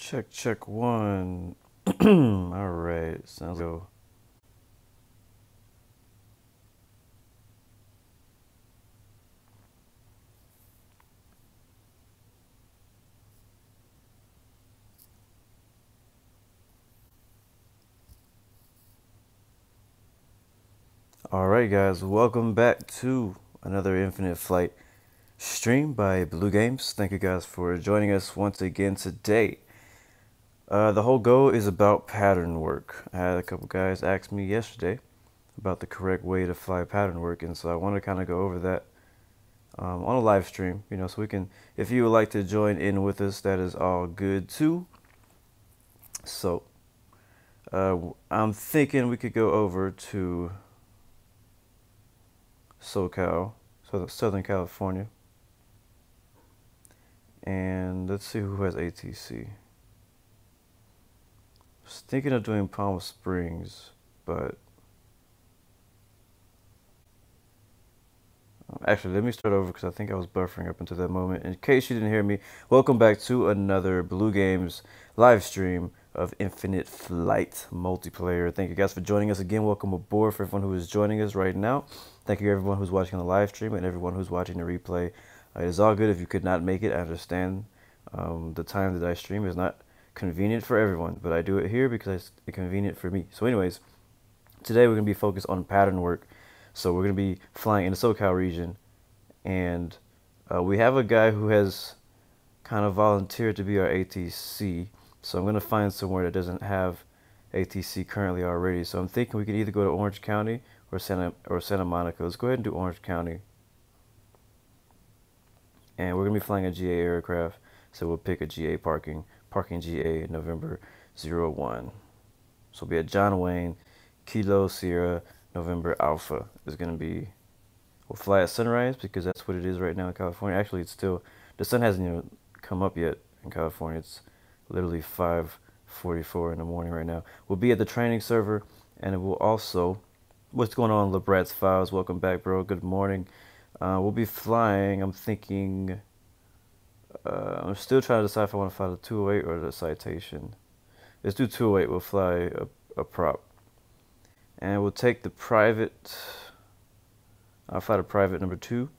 Check, check one. All right, sounds good. All right, guys, welcome back to another Infinite Flight stream by Blue Games. Thank you guys for joining us once again today. The whole goal is about pattern work. I had a couple guys ask me yesterday about the correct way to fly pattern work, and so I want to kind of go over that on a live stream. So we can, if you would like to join in with us, that is all good too. So I'm thinking we could go over to SoCal, Southern California, and let's see who has ATC. I was thinking of doing Palm Springs, but actually, let me start over because I think I was buffering up until that moment. In case you didn't hear me, welcome back to another Blue Games live stream of Infinite Flight multiplayer. Thank you guys for joining us again. Welcome aboard for everyone who is joining us right now. Thank you everyone who's watching the live stream and everyone who's watching the replay. It is all good if you could not make it. I understand the time that I stream is not convenient for everyone, but I do it here because it's convenient for me. So anyways, today we're going to be focused on pattern work. So we're going to be flying in the SoCal region, and we have a guy who has kind of volunteered to be our ATC. So I'm going to find somewhere that doesn't have ATC currently already. So I'm thinking we could either go to Orange County or Santa Monica. Let's go ahead and do Orange County. And we're going to be flying a GA aircraft. So we'll pick a GA parking GA November 01. So we'll be at John Wayne, Kilo Sierra, November Alpha is going to be, we'll fly at sunrise because that's what it is right now in California. Actually, it's still, the sun hasn't even come up yet in California. It's literally 5:44 in the morning right now. We'll be at the training server, and it will also, what's going on, LeBrat's Files? Welcome back, bro. Good morning. We'll be flying, I'm thinking, I'm still trying to decide if I want to fly the 208 or the Citation. Let's do 208. We'll fly a prop. And we'll take the private, I'll fly the private number 2.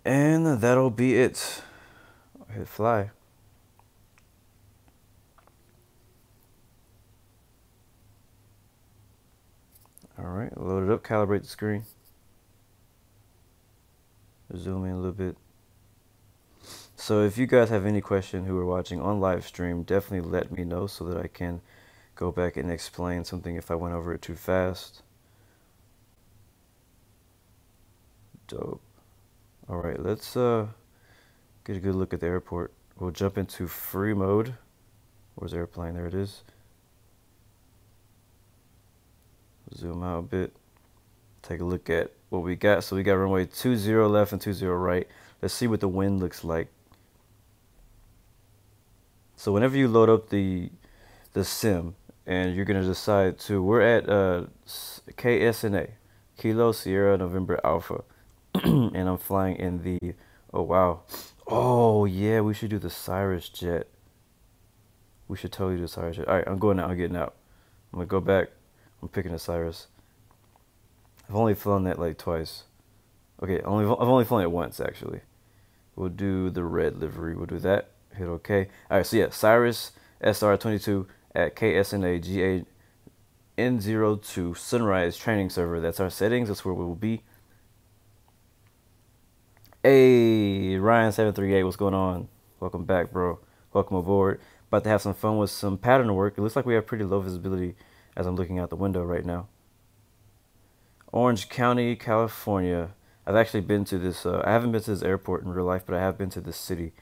And that'll be it. I'll hit fly. Alright, load it up, calibrate the screen. Zoom in a little bit. So if you guys have any question who are watching on live stream, definitely let me know so that I can go back and explain something if I went over it too fast. Dope. Alright, let's get a good look at the airport. We'll jump into free mode. Where's the airplane? There it is. Zoom out a bit. Take a look at what we got. So we got runway 20 left and 20 right. Let's see what the wind looks like. So whenever you load up the sim and you're going to decide to, we're at KSNA, Kilo Sierra November Alpha. And I'm flying in the, oh wow. Oh yeah, we should do the Cyrus jet. We should totally do the Cyrus jet. Alright, I'm going out, I'm getting out. I'm going to go back. I'm picking the Cyrus. I've only flown that like twice. Okay, I've only flown it once actually. We'll do the red livery. We'll do that. Hit OK. Alright, so yeah, Cyrus SR22 at KSNA GA N02 Sunrise Training Server. That's our settings. That's where we will be. Hey, Ryan738, what's going on? Welcome back, bro. Welcome aboard. About to have some fun with some pattern work. It looks like we have pretty low visibility as I'm looking out the window right now. Orange County, California. I've actually been to this, I haven't been to this airport in real life, but I have been to this city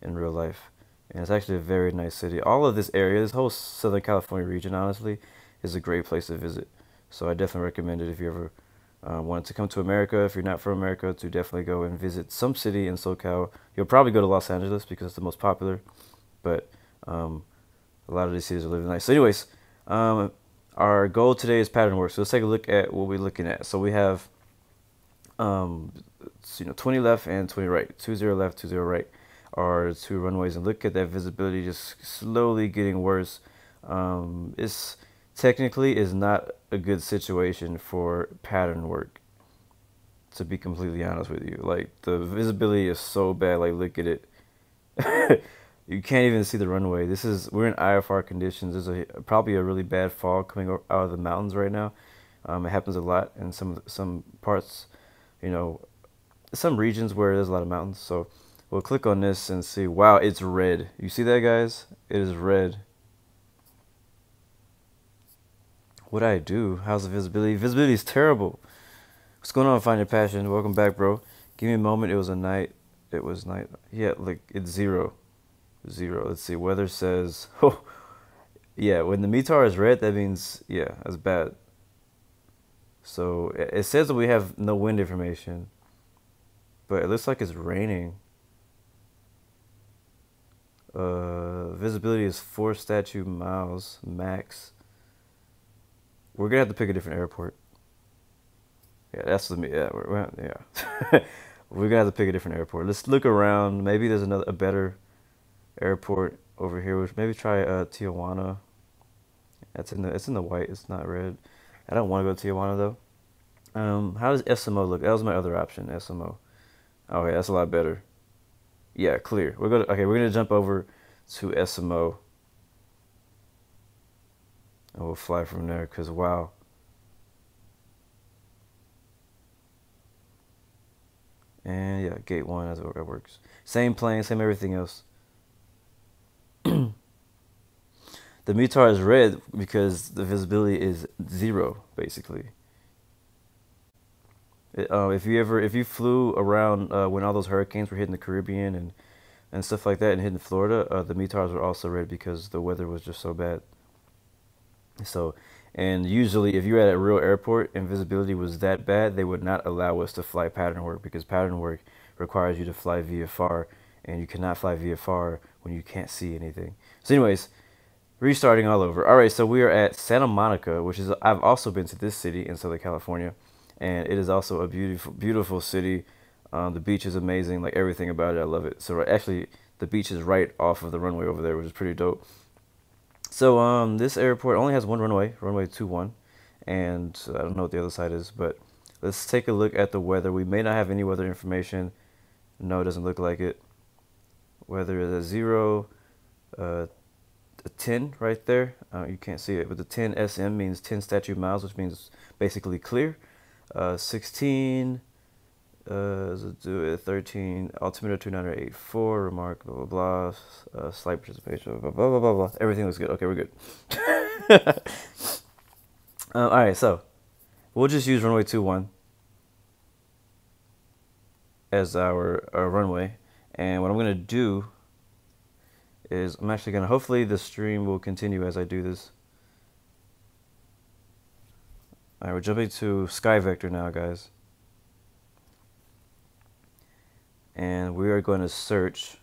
in real life. And it's actually a very nice city. All of this area, this whole Southern California region, honestly, is a great place to visit. So I definitely recommend it if you ever wanted to come to America, if you're not from America, to definitely go and visit some city in SoCal. You'll probably go to Los Angeles because it's the most popular, but a lot of these cities are really nice. So anyways, our goal today is pattern work. So let's take a look at what we're looking at. So we have, 20 left and 20 right, 20 left, 20 right. our two runways, and look at that visibility just slowly getting worse. It's technically is not a good situation for pattern work, to be completely honest with you. Like, the visibility is so bad. Like, look at it. You can't even see the runway. We're in IFR conditions. There's probably a really bad fog coming out of the mountains right now. It happens a lot in some parts, you know, some regions where there's a lot of mountains. So we'll click on this and see. Wow, it's red. You see that, guys? It is red. What I do? How's the visibility? Visibility is terrible. What's going on, Find Your Passion? Welcome back, bro. Give me a moment. It was a night. It was night. Yeah, like, it's 0. 0. Let's see. Weather says, oh, yeah, when the METAR is red, that means, yeah, that's bad. So it says that we have no wind information, but it looks like it's raining. Visibility is 4 statute miles max. We're gonna have to pick a different airport. Yeah, that's the yeah. Yeah, we're gonna have to pick a different airport. Let's look around. Maybe there's a better airport over here. Which maybe try Tijuana. It's in the white. It's not red. I don't want to go to Tijuana though. How does SMO look? That was my other option. SMO. Oh yeah, that's a lot better. Yeah, clear. We're gonna jump over to SMO. And we'll fly from there, because wow. And yeah, gate 1, that's how it works. Same plane, same everything else. The METAR is red because the visibility is 0, basically. If you flew around when all those hurricanes were hitting the Caribbean and stuff like that and hitting Florida, the METARs were also red because the weather was just so bad. So, and usually if you're at a real airport and visibility was that bad, they would not allow us to fly pattern work, because pattern work requires you to fly VFR, and you cannot fly VFR when you can't see anything. So anyways, restarting all over. All right, so we are at Santa Monica, which is, I've also been to this city in Southern California, and it is also a beautiful, beautiful city. The beach is amazing, like everything about it, I love it. So actually, the beach is right off of the runway over there, which is pretty dope. So this airport only has one runway, runway 21, and I don't know what the other side is, but let's take a look at the weather. We may not have any weather information. No, it doesn't look like it. Weather is a 0, a 10 right there. You can't see it, but the 10 SM means 10 statute miles, which means basically clear. 16, 13, altimeter 2984, remark, blah, blah, blah, slight precipitation, blah, blah, blah, blah, blah. Everything looks good. Okay, we're good. All right, so we'll just use runway 21 as our runway. And what I'm going to do is I'm actually going to, hopefully the stream will continue as I do this. All right, we're jumping to Sky Vector now, guys. And we are going to search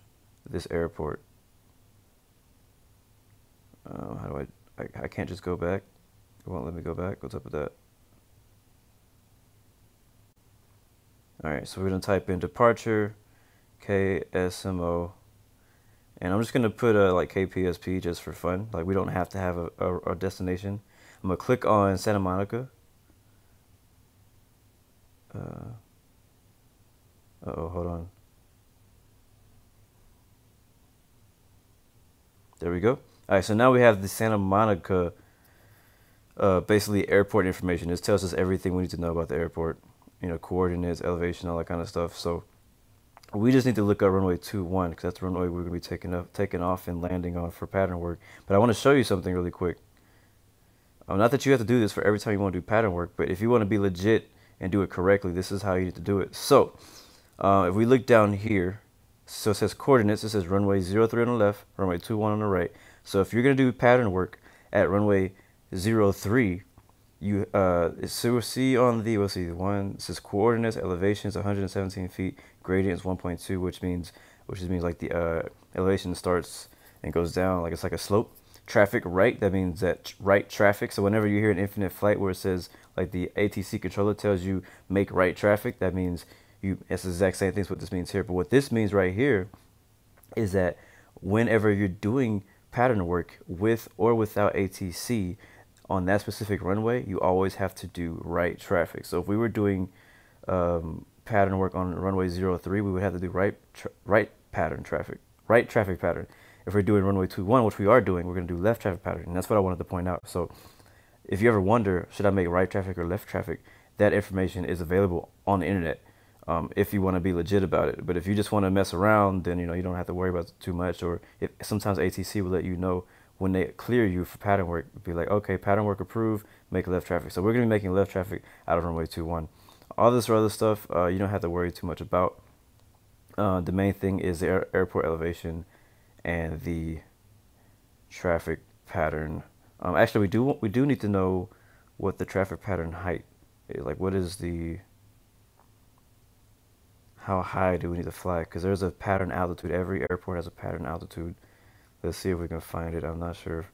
this airport. How do I can't just go back. It won't let me go back. What's up with that? All right, so we're going to type in departure, KSMO. And I'm just going to put like KPSP just for fun. Like, we don't have to have a destination. I'm going to click on Santa Monica. Uh-oh, hold on. There we go. All right, so now we have the Santa Monica, basically airport information. This tells us everything we need to know about the airport. You know, coordinates, elevation, all that kind of stuff. So we just need to look up runway 21, because that's the runway we're going to be taking off and landing on for pattern work. But I want to show you something really quick. Not that you have to do this for every time you want to do pattern work, but if you want to be legit and do it correctly, this is how you need to do it. So if we look down here, so it says coordinates, it says runway 03 on the left, runway 21 on the right. So if you're going to do pattern work at runway 03, you so we'll see on the, we'll see one, it says coordinates, elevations 117 feet, gradient is 1.2, which means like the elevation starts and goes down, like it's like a slope. Traffic right, that means that right traffic. So whenever you hear an infinite flight where it says, like the ATC controller tells you make right traffic, that means it's the exact same thing as what this means here. But what this means right here is that whenever you're doing pattern work with or without ATC on that specific runway, you always have to do right traffic. So if we were doing pattern work on runway 03, we would have to do right pattern traffic, right traffic pattern. If we're doing runway 21, which we are doing, we're going to do left traffic pattern. And that's what I wanted to point out. So if you ever wonder, should I make right traffic or left traffic, that information is available on the internet. If you want to be legit about it. But if you just want to mess around, then you don't have to worry about it too much. Or if sometimes ATC will let you know when they clear you for pattern work, be like, okay, pattern work approved, make left traffic. So we're gonna be making left traffic out of runway 21. All this other stuff, you don't have to worry too much about. The main thing is the airport elevation and the traffic pattern. Actually, we do need to know what the traffic pattern height is. Like, what is the how high do we need to fly? Because there's a pattern altitude. Every airport has a pattern altitude. Let's see if we can find it. I'm not sure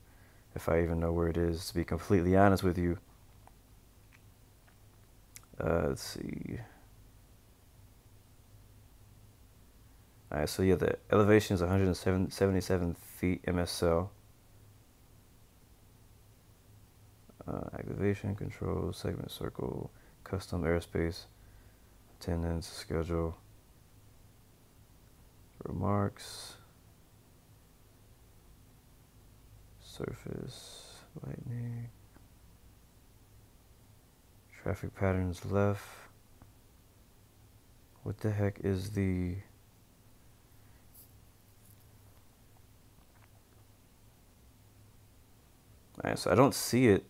if I even know where it is, to be completely honest with you. Let's see. All right, so yeah, the elevation is 177 feet MSL. Activation, control, segment, circle, custom airspace, attendance, schedule, remarks, surface, lightning, traffic patterns left. What the heck is the... Alright, so I don't see it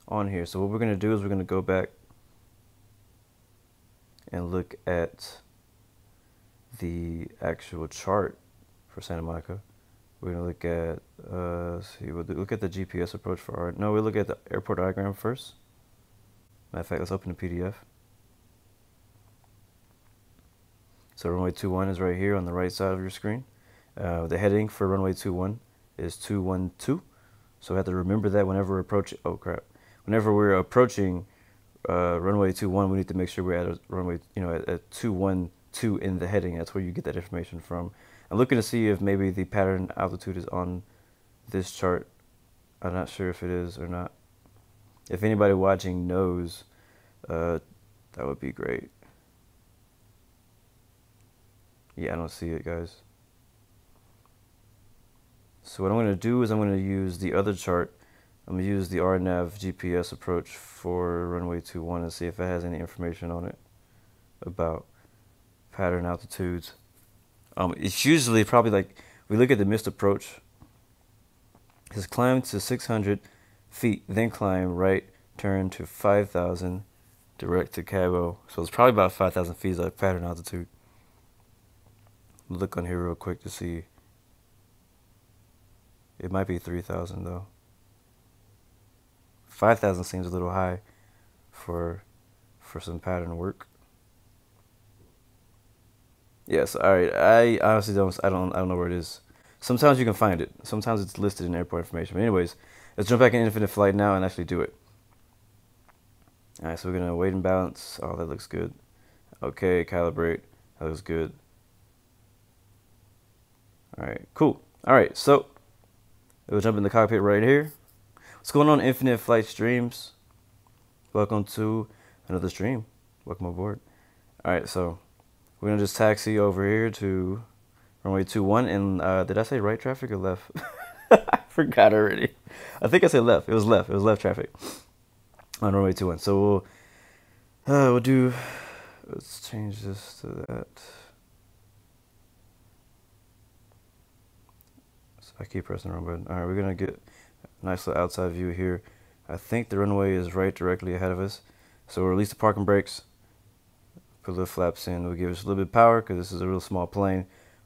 on here. So what we're going to do is we're going to go back and look at the actual chart for Santa Monica. We're going to look at, we'll look at the GPS approach for our... No, we'll look at the airport diagram first. Matter of fact, let's open the PDF. So runway 21 is right here on the right side of your screen. The heading for runway 21 is 212. So we have to remember that whenever we're approaching... Oh, crap. Whenever we're approaching runway 21, we need to make sure we're at a runway, at 212 in the heading. That's where you get that information from. I'm looking to see if maybe the pattern altitude is on this chart. I'm not sure if it is or not. If anybody watching knows, that would be great. Yeah, I don't see it, guys. So what I'm going to do is I'm going to use the other chart. I'm going to use the RNAV GPS approach for runway 21 and see if it has any information on it about pattern altitudes. It's usually probably like, we look at the missed approach. It says climb to 600 feet, then climb right, turn to 5,000, direct to Cabo. So it's probably about 5,000 feet like pattern altitude. Look on here real quick to see. It might be 3,000 though. 5,000 seems a little high for some pattern work. Yes, all right. I honestly don't know where it is. Sometimes you can find it. Sometimes it's listed in airport information. But anyways, let's jump back in Infinite Flight now and actually do it. All right, so we're gonna wait and balance. Oh, that looks good. Okay, calibrate. That looks good. All right, cool. All right, so we'll jump in the cockpit right here. What's going on, Infinite Flight streams? Welcome to another stream. Welcome aboard. All right, so we're gonna just taxi over here to runway 21. And did I say right traffic or left? I forgot already. I think I said left. It was left. It was left traffic on runway 21. So we'll do. Let's change this to that. So I keep pressing the wrong button. All right, we're gonna get a nice little outside view here. I think the runway is right directly ahead of us. So we'll release the parking brakes. Put the flaps in. We'll give us a little bit of power because this is a real small plane.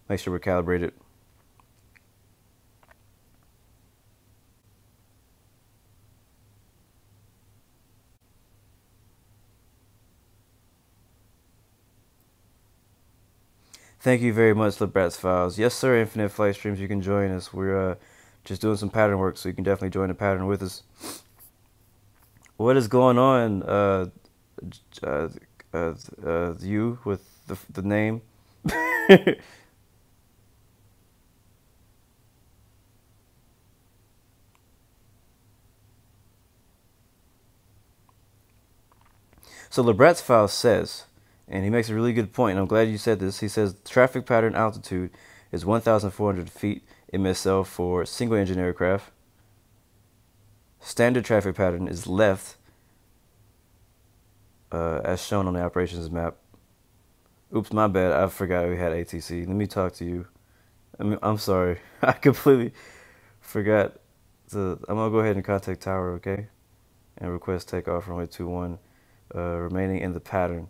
Make sure we're calibrated. Thank you very much, LeBrat's Files. Yes, sir, Infinite Flight Streams, you can join us. We're just doing some pattern work, so you can definitely join the pattern with us. What is going on, you with the name? So Lebrat's file says, and he makes a really good point, and I'm glad you said this. He says traffic pattern altitude is 1,400 feet MSL for single engine aircraft. Standard traffic pattern is left, as shown on the operations map. Oops, my bad. I forgot we had ATC. Let me talk to you. I'm sorry. I completely forgot. I'm going to go ahead and contact tower, okay? And request takeoff runway 21, remaining in the pattern.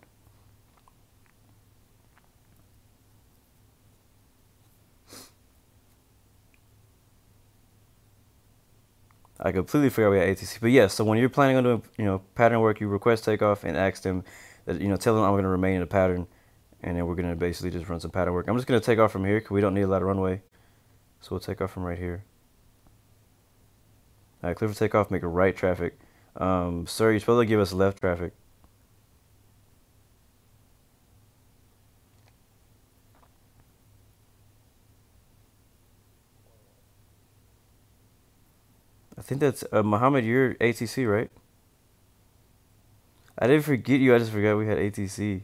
I completely forgot we had ATC. But yes, so when you're planning on doing, pattern work, you request takeoff and ask them that, tell them I'm going to remain in the pattern. And then we're going to basically just run some pattern work. I'm just going to take off from here because we don't need a lot of runway. So we'll take off from right here. All right, clear for takeoff, make a right traffic. Sir, you're supposed to give us left traffic. I think that's, Muhammad, you're ATC, right? I didn't forget you, I just forgot we had ATC.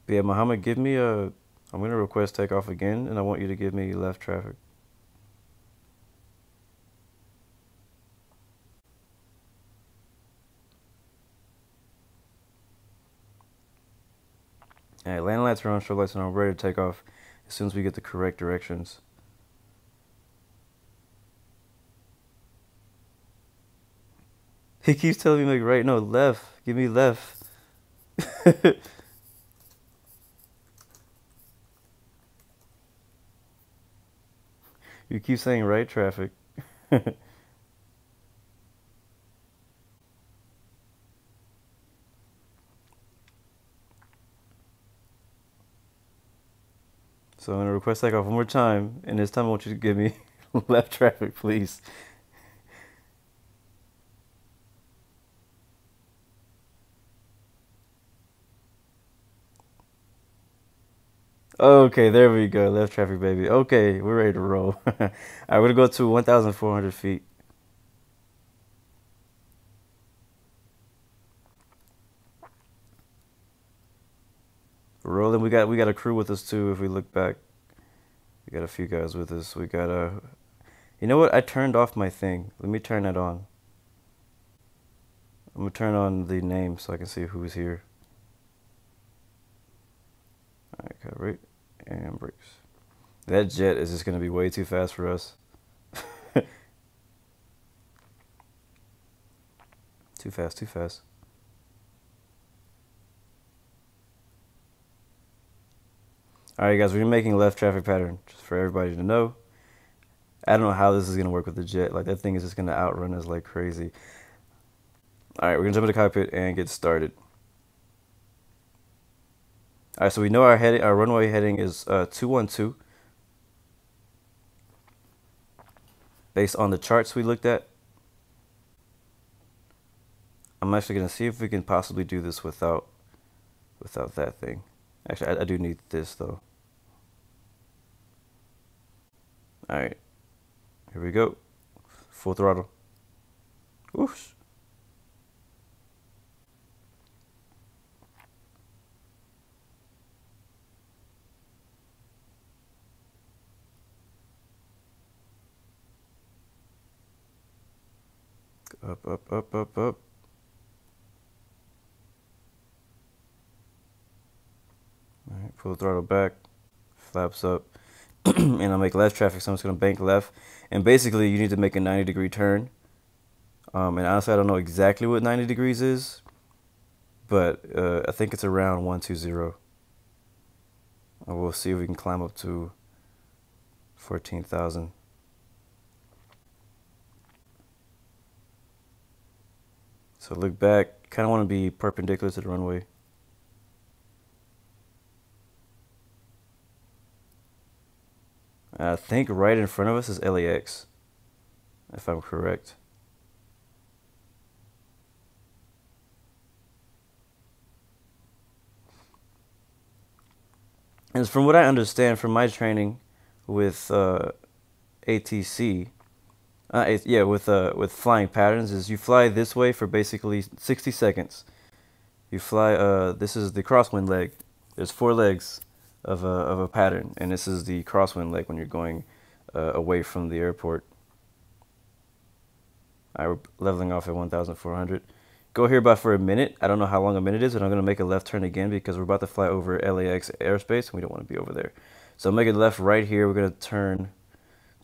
But yeah, Muhammad, give me I'm going to request takeoff again, and I want you to give me left traffic. All right, landing lights are on, show lights are on, we're ready to take off as soon as we get the correct directions. He keeps telling me, like, right, no, left. Give me left. You keep saying right traffic. So I'm going to request takeoff one more time, and this time I want you to give me left traffic, please. Okay, there we go. Left traffic, baby. Okay, we're ready to roll. All right, we're going to go to 1,400 feet. We're rolling. We got a crew with us, too, if we look back. We got a few guys with us. We got a... You know what? I turned off my thing. Let me turn that on. I'm going to turn on the name so I can see who's here. All right, got right. And brakes. That jet is just going to be way too fast for us. Too fast, too fast. Alright guys, we're making left traffic pattern, just for everybody to know. I don't know how this is going to work with the jet. Like, that thing is just going to outrun us like crazy. Alright, we're going to jump into the cockpit and get started. Alright, so we know our runway heading is 212. Based on the charts we looked at. I'm actually going to see if we can possibly do this without that thing. Actually, I do need this though. Alright, here we go. Full throttle. Whoosh. Up, up, up, up, up. Alright, pull the throttle back, flaps up, and I'll make left traffic, so I'm just going to bank left. And basically, you need to make a 90-degree turn. And honestly, I don't know exactly what 90 degrees is, but I think it's around 120. And we'll see if we can climb up to 14,000. So look back, kind of want to be perpendicular to the runway. I think right in front of us is LAX, if I'm correct. And from what I understand from my training with ATC, yeah, with flying patterns, is you fly this way for basically 60 seconds. You fly. This is the crosswind leg. There's four legs of a pattern, and this is the crosswind leg when you're going away from the airport. We're leveling off at 1,400. Go here about for a minute. I don't know how long a minute is, and I'm going to make a left turn again because we're about to fly over LAX airspace, and we don't want to be over there. So make a left right here. We're going to turn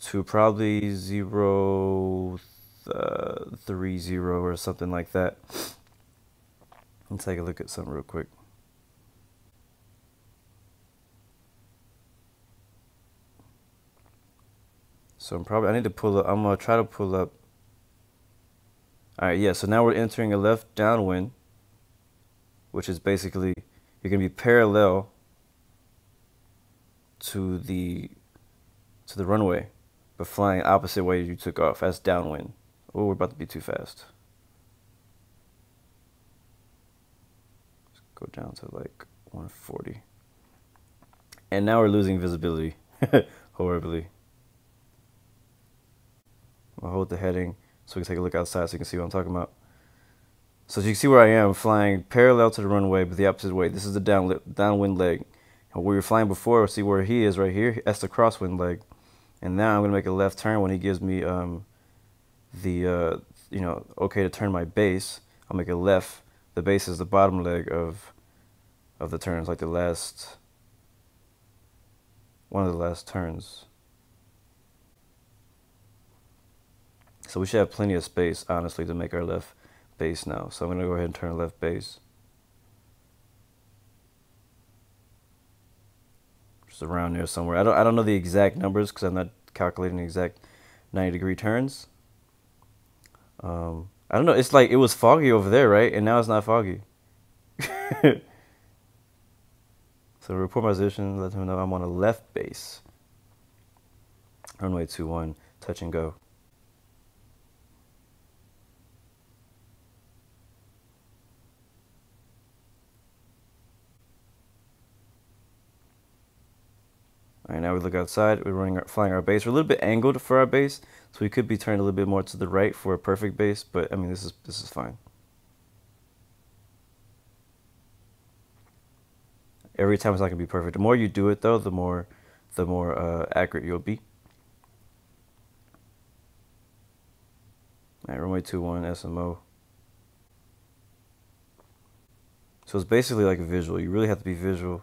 to probably 030 or something like that. Let's take a look at something real quick. So I need to pull up. I'm going to try to pull up. All right, yeah, so now we're entering a left downwind, which is basically you're going to be parallel to the runway, but flying opposite way you took off. That's downwind. Oh, we're about to be too fast. Let's go down to like 140. And now we're losing visibility horribly. I'll hold the heading so we can take a look outside so you can see what I'm talking about. So you can see where I am flying parallel to the runway, but the opposite way. This is the downwind leg. And where we were flying before, see where he is right here? That's the crosswind leg. And now I'm going to make a left turn when he gives me okay to turn my base. I'll make a left. The base is the bottom leg of the turns, like one of the last turns. So we should have plenty of space, honestly, to make our left base now. So I'm going to go ahead and turn left base. Just around there somewhere. I don't know the exact numbers because I'm not calculating the exact 90-degree turns. I don't know. It's like it was foggy over there, right? And now it's not foggy. So report my position. Let them know I'm on a left base. Runway 21, touch and go. All right, now we look outside. We're flying our base. We're a little bit angled for our base, so we could be turned a little bit more to the right for a perfect base. But I mean, this is fine. Every time it's not gonna be perfect. The more you do it, though, the more accurate you'll be. All right, runway 21 SMO. So it's basically like a visual. You really have to be visual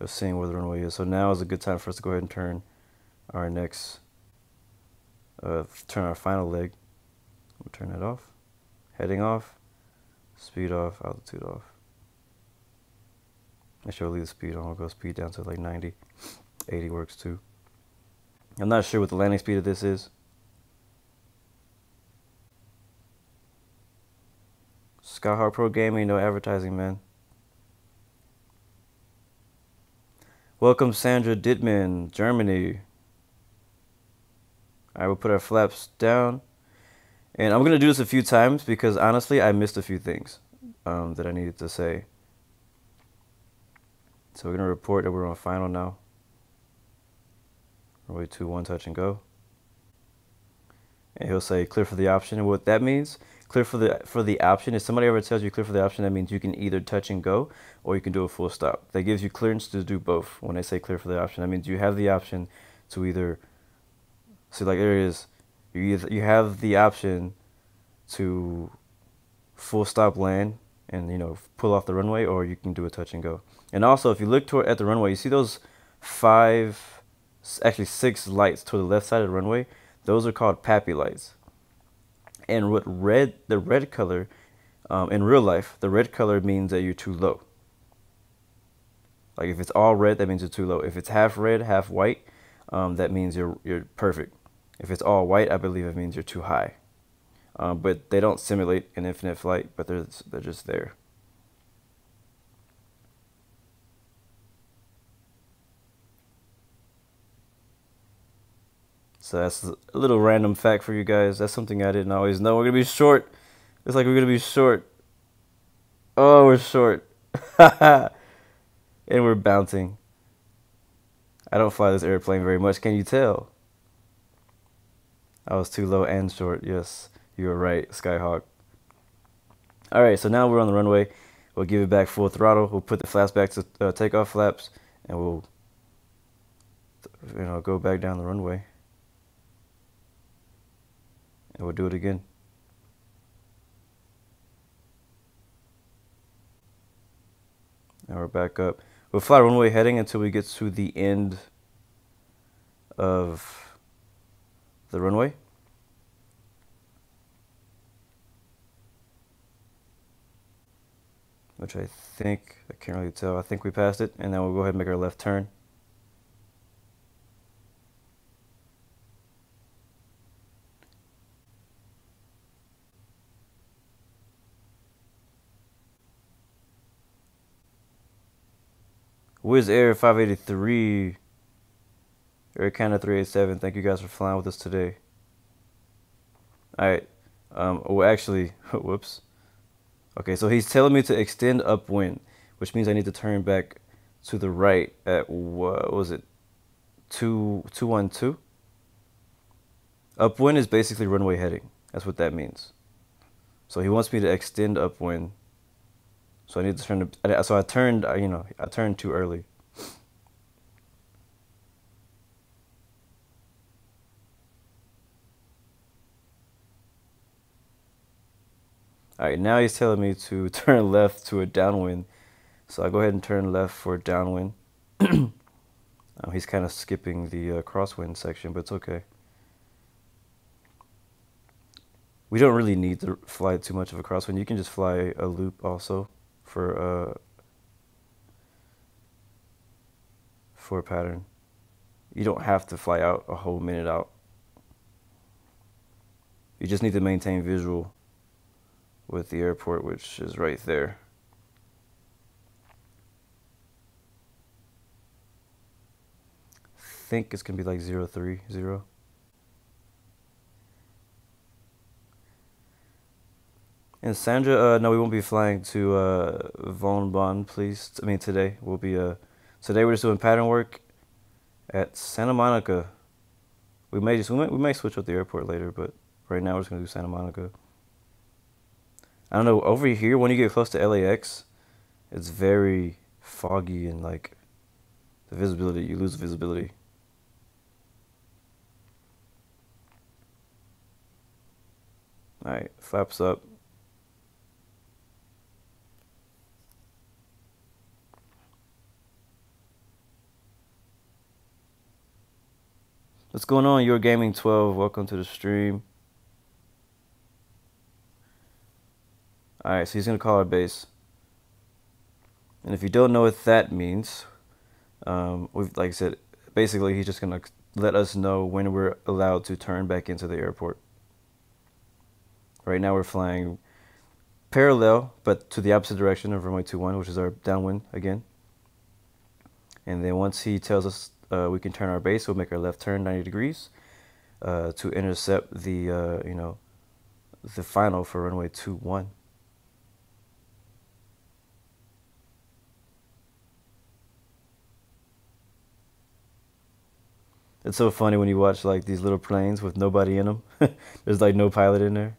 of seeing where the runway is. So now is a good time for us to go ahead and turn our turn our final leg. We'll turn that off. Heading off, speed off, altitude off. Make sure I leave the speed on. We'll go speed down to like 90. 80 works too. I'm not sure what the landing speed of this is. Skyhawk Pro Gaming, no advertising, man. Welcome, Sandra Dittman, Germany. All right, we'll put our flaps down. And I'm going to do this a few times because, honestly, I missed a few things that I needed to say. So we're going to report that we're on final now. Runway 21, touch and go. And he'll say clear for the option. And what that means, clear for the option, if somebody ever tells you clear for the option, that means you can either touch and go or you can do a full stop. That gives you clearance to do both. When they say clear for the option, that means you have the option to either, see, like there it is, you have the option to full stop land and, you know, pull off the runway, or you can do a touch and go. And also, if you look at the runway, you see those six lights to the left side of the runway? Those are called PAPI lights. And the red color, in real life, the red color means that you're too low. Like if it's all red, that means you're too low. If it's half red, half white, that means you're perfect. If it's all white, I believe it means you're too high. But they don't simulate an infinite flight, but they're just there. So that's a little random fact for you guys. That's something I didn't always know. We're going to be short. It's like we're going to be short. Oh, we're short. And we're bouncing. I don't fly this airplane very much. Can you tell? I was too low and short. Yes, you were right, Skyhawk. All right, so now we're on the runway. We'll give it back full throttle. We'll put the flaps back to takeoff flaps, and we'll, go back down the runway, and we'll do it again. And we're back up. We'll fly runway heading until we get to the end of the runway. Which I can't really tell. I think we passed it, and then we'll go ahead and make our left turn. Wizz Air 583, Air Canada 387, thank you guys for flying with us today. Alright, well actually, whoops. Okay, so he's telling me to extend upwind, which means I need to turn back to the right at, what was it, 212? Upwind is basically runway heading. That's what that means. So he wants me to extend upwind. So I need to turn, so I turned, I turned too early. All right, now he's telling me to turn left to a downwind. So I go ahead and turn left for a downwind. He's kind of skipping the crosswind section, but it's okay. We don't really need to fly too much of a crosswind. You can just fly a loop also for a pattern. You don't have to fly out a whole minute out. You just need to maintain visual with the airport, which is right there. I think it's gonna be like 030. And Sandra, no, we won't be flying to Von Bonn, please. I mean, today we'll be today we're just doing pattern work at Santa Monica. We may switch up the airport later, but right now we're just gonna do Santa Monica. I don't know, over here when you get close to LAX, it's very foggy and like the visibility, you lose visibility. All right, flaps up. What's going on? Your Gaming 12. Welcome to the stream. All right, so he's gonna call our base. And if you don't know what that means, like I said, basically he's just gonna let us know when we're allowed to turn back into the airport. Right now we're flying parallel, but to the opposite direction of runway 21, which is our downwind again. And then once he tells us we can turn our base, we'll make our left turn 90 degrees to intercept the, the final for runway 21. It's so funny when you watch like these little planes with nobody in them. There's like no pilot in there.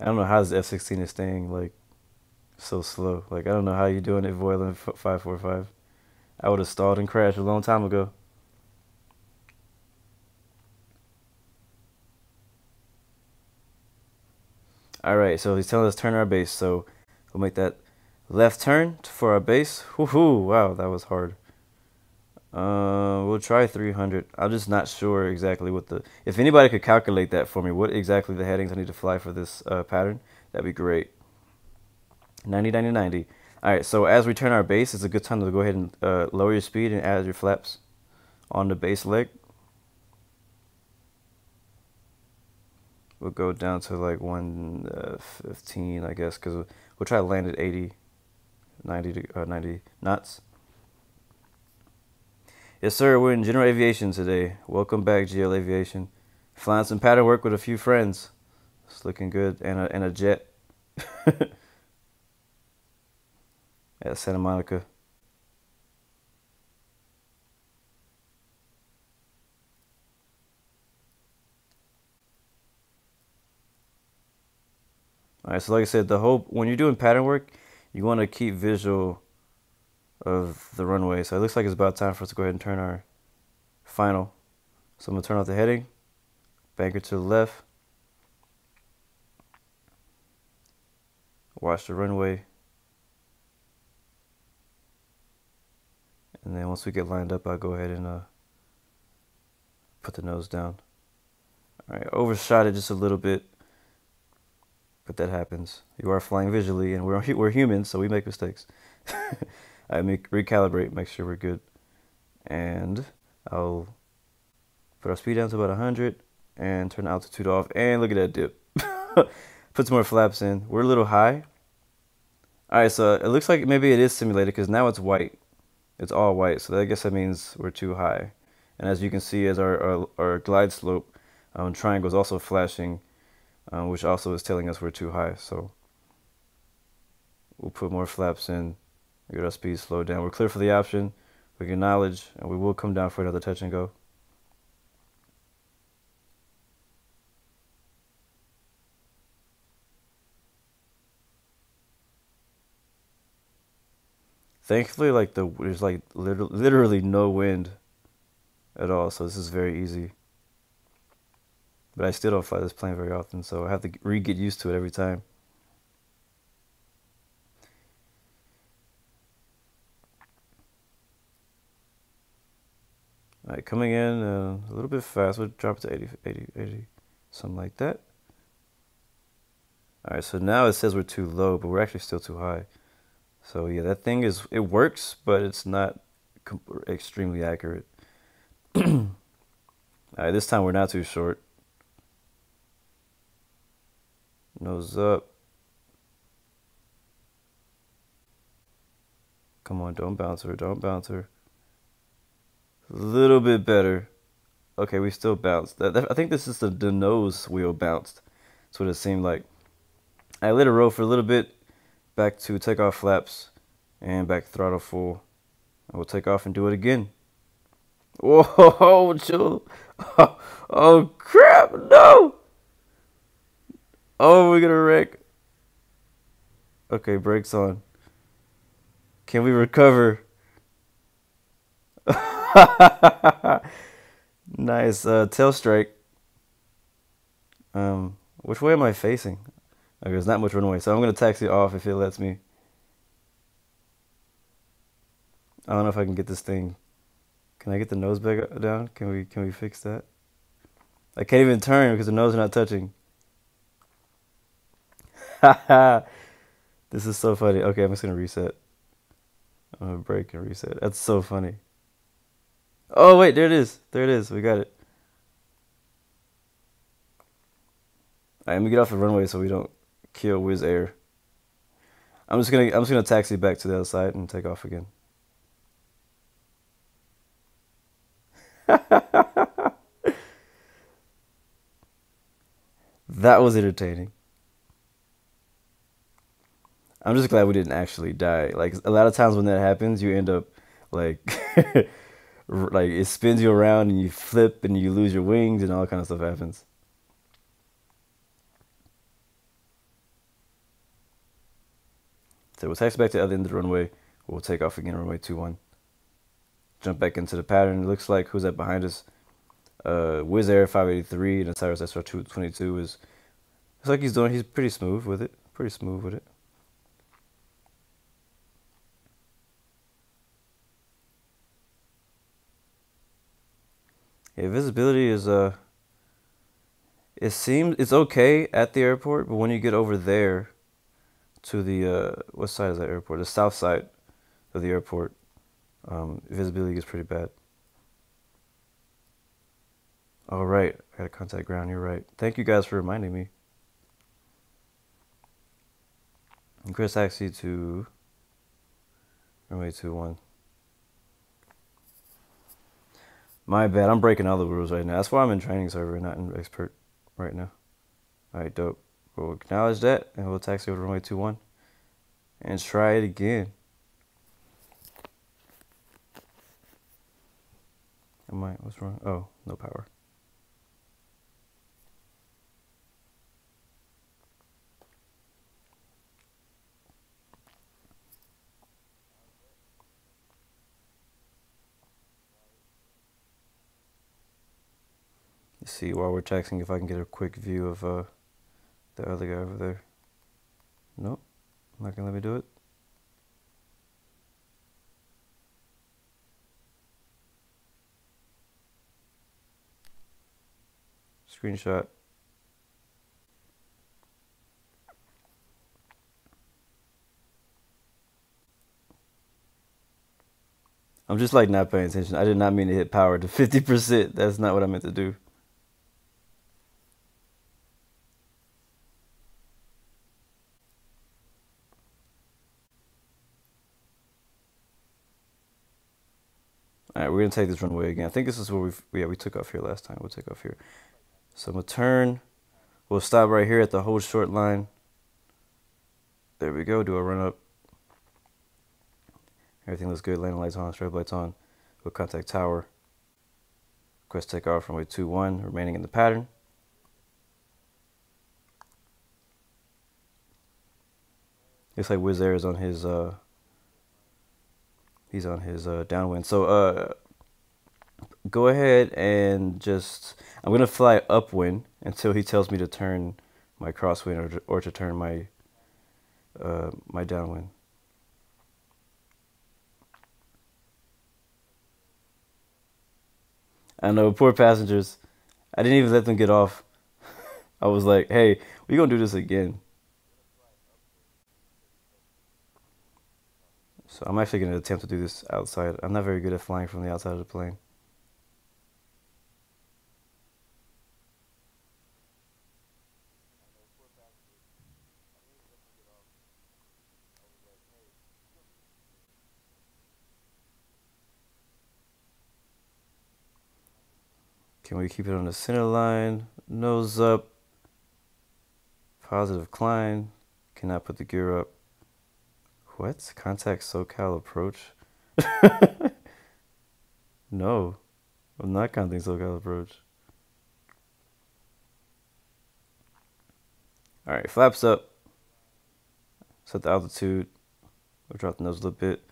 I don't know how this F-16 is staying like so slow. Like I don't know how you're doing it, Voiland 545. I would have stalled and crashed a long time ago. All right, so he's telling us to turn our base, so we'll make that left turn for our base. Woohoo! Wow, that was hard. We'll try 300. I'm just not sure exactly what the... If anybody could calculate that for me, what exactly the headings I need to fly for this pattern, that'd be great. 90, 90, 90. All right, so as we turn our base, it's a good time to go ahead and lower your speed and add your flaps on the base leg. We'll go down to like 115, I guess, because we'll try to land at 80, 90 knots. Yes, sir. We're in general aviation today. Welcome back, GL Aviation. Flying some pattern work with a few friends. It's looking good, and a jet at Santa Monica. All right. So, like I said, the hope when you're doing pattern work, you want to keep visual of the runway. So it looks like it's about time for us to go ahead and turn our final. So I'm gonna turn off the heading, banker to the left, watch the runway, and then once we get lined up, I'll go ahead and put the nose down. All right, overshot it just a little bit, but that happens. You are flying visually, and we're humans, so we make mistakes. I recalibrate, make sure we're good, and I'll put our speed down to about 100 and turn the altitude off. And look at that dip. Put some more flaps in. We're a little high. All right, so it looks like maybe it is simulated because now it's white. It's all white, so I guess that means we're too high. And as you can see, as our glide slope triangle is also flashing, which also is telling us we're too high. So we'll put more flaps in, get our speed slowed down. We're clear for the option. We can acknowledge, and we will come down for another touch and go. Thankfully, like there's like literally no wind at all, so this is very easy. But I still don't fly this plane very often, so I have to get used to it every time. All right, coming in a little bit fast. We'll drop it to 80, something like that. All right, so now it says we're too low, but we're actually still too high. So yeah, that thing it works, but it's not extremely accurate. All right, this time we're not too short. Nose up. Come on, don't bounce her, don't bounce her. A little bit better. Okay, we still bounced. I think this is the nose wheel bounced. That's what it seemed like. I let it roll for a little bit, back to takeoff flaps, and back throttle full. And we'll take off and do it again. Whoa, chill. Oh, crap, no. Oh, we're gonna wreck. Okay, brakes on. Can we recover? Nice tail strike. Which way am I facing? Okay, there's not much runway, so I'm gonna taxi off if it lets me. I don't know if I can get this thing. Can I get the nose back down? Can we fix that? I can't even turn because the nose is not touching. This is so funny. Okay, I'm just gonna reset. I'm gonna break and reset. That's so funny. Oh wait, there it is. There it is. We got it. Alright, let me get off the runway so we don't kill Wizz Air. I'm just gonna taxi back to the other side and take off again. That was entertaining. I'm just glad we didn't actually die. Like a lot of times when that happens, you end up like like it spins you around and you flip and you lose your wings and all kind of stuff happens. So we'll taxi back to the other end of the runway. We'll take off again, runway 21. Jump back into the pattern. It looks like who's that behind us? Wizz Air 583 and the Cyrus SR 222 is. Looks like he's pretty smooth with it. Pretty smooth with it. Yeah, visibility is it seems it's okay at the airport, but when you get over there to the what side is that airport? The south side of the airport, visibility is pretty bad. All right, I got to contact ground. You're right. Thank you guys for reminding me. And Chris taxi to runway 21. My bad. I'm breaking all the rules right now. That's why I'm in training server, not in expert right now. All right, dope. We'll acknowledge that, and we'll taxi over to runway 21 and try it again. What's wrong? Oh, no power. Let's see, while we're taxiing, if I can get a quick view of the other guy over there. Nope, not gonna let me do it. Screenshot. I'm just like not paying attention. I did not mean to hit power to 50%. That's not what I meant to do. All right, we're gonna take this runway again. I think this is where we took off here last time. We'll take off here. So I'm gonna turn. We'll stop right here at the hold short line. There we go. Do a run up. Everything looks good. Landing lights on. Strobe lights on. We'll contact tower. Request takeoff runway 21. Remaining in the pattern. Looks like Wizz Air is on his he's on his downwind. So go ahead and just, I'm gonna fly upwind until he tells me to turn my crosswind or to turn my my downwind. I know, poor passengers. I didn't even let them get off. I was like, hey, we gonna do this again. So I'm actually gonna attempt to do this outside. I'm not very good at flying from the outside of the plane. Can we keep it on the center line? Nose up. Positive climb. Cannot put the gear up. What? Contact SoCal approach? No, I'm not counting SoCal approach. All right, flaps up. Set the altitude. We'll drop the nose a little bit.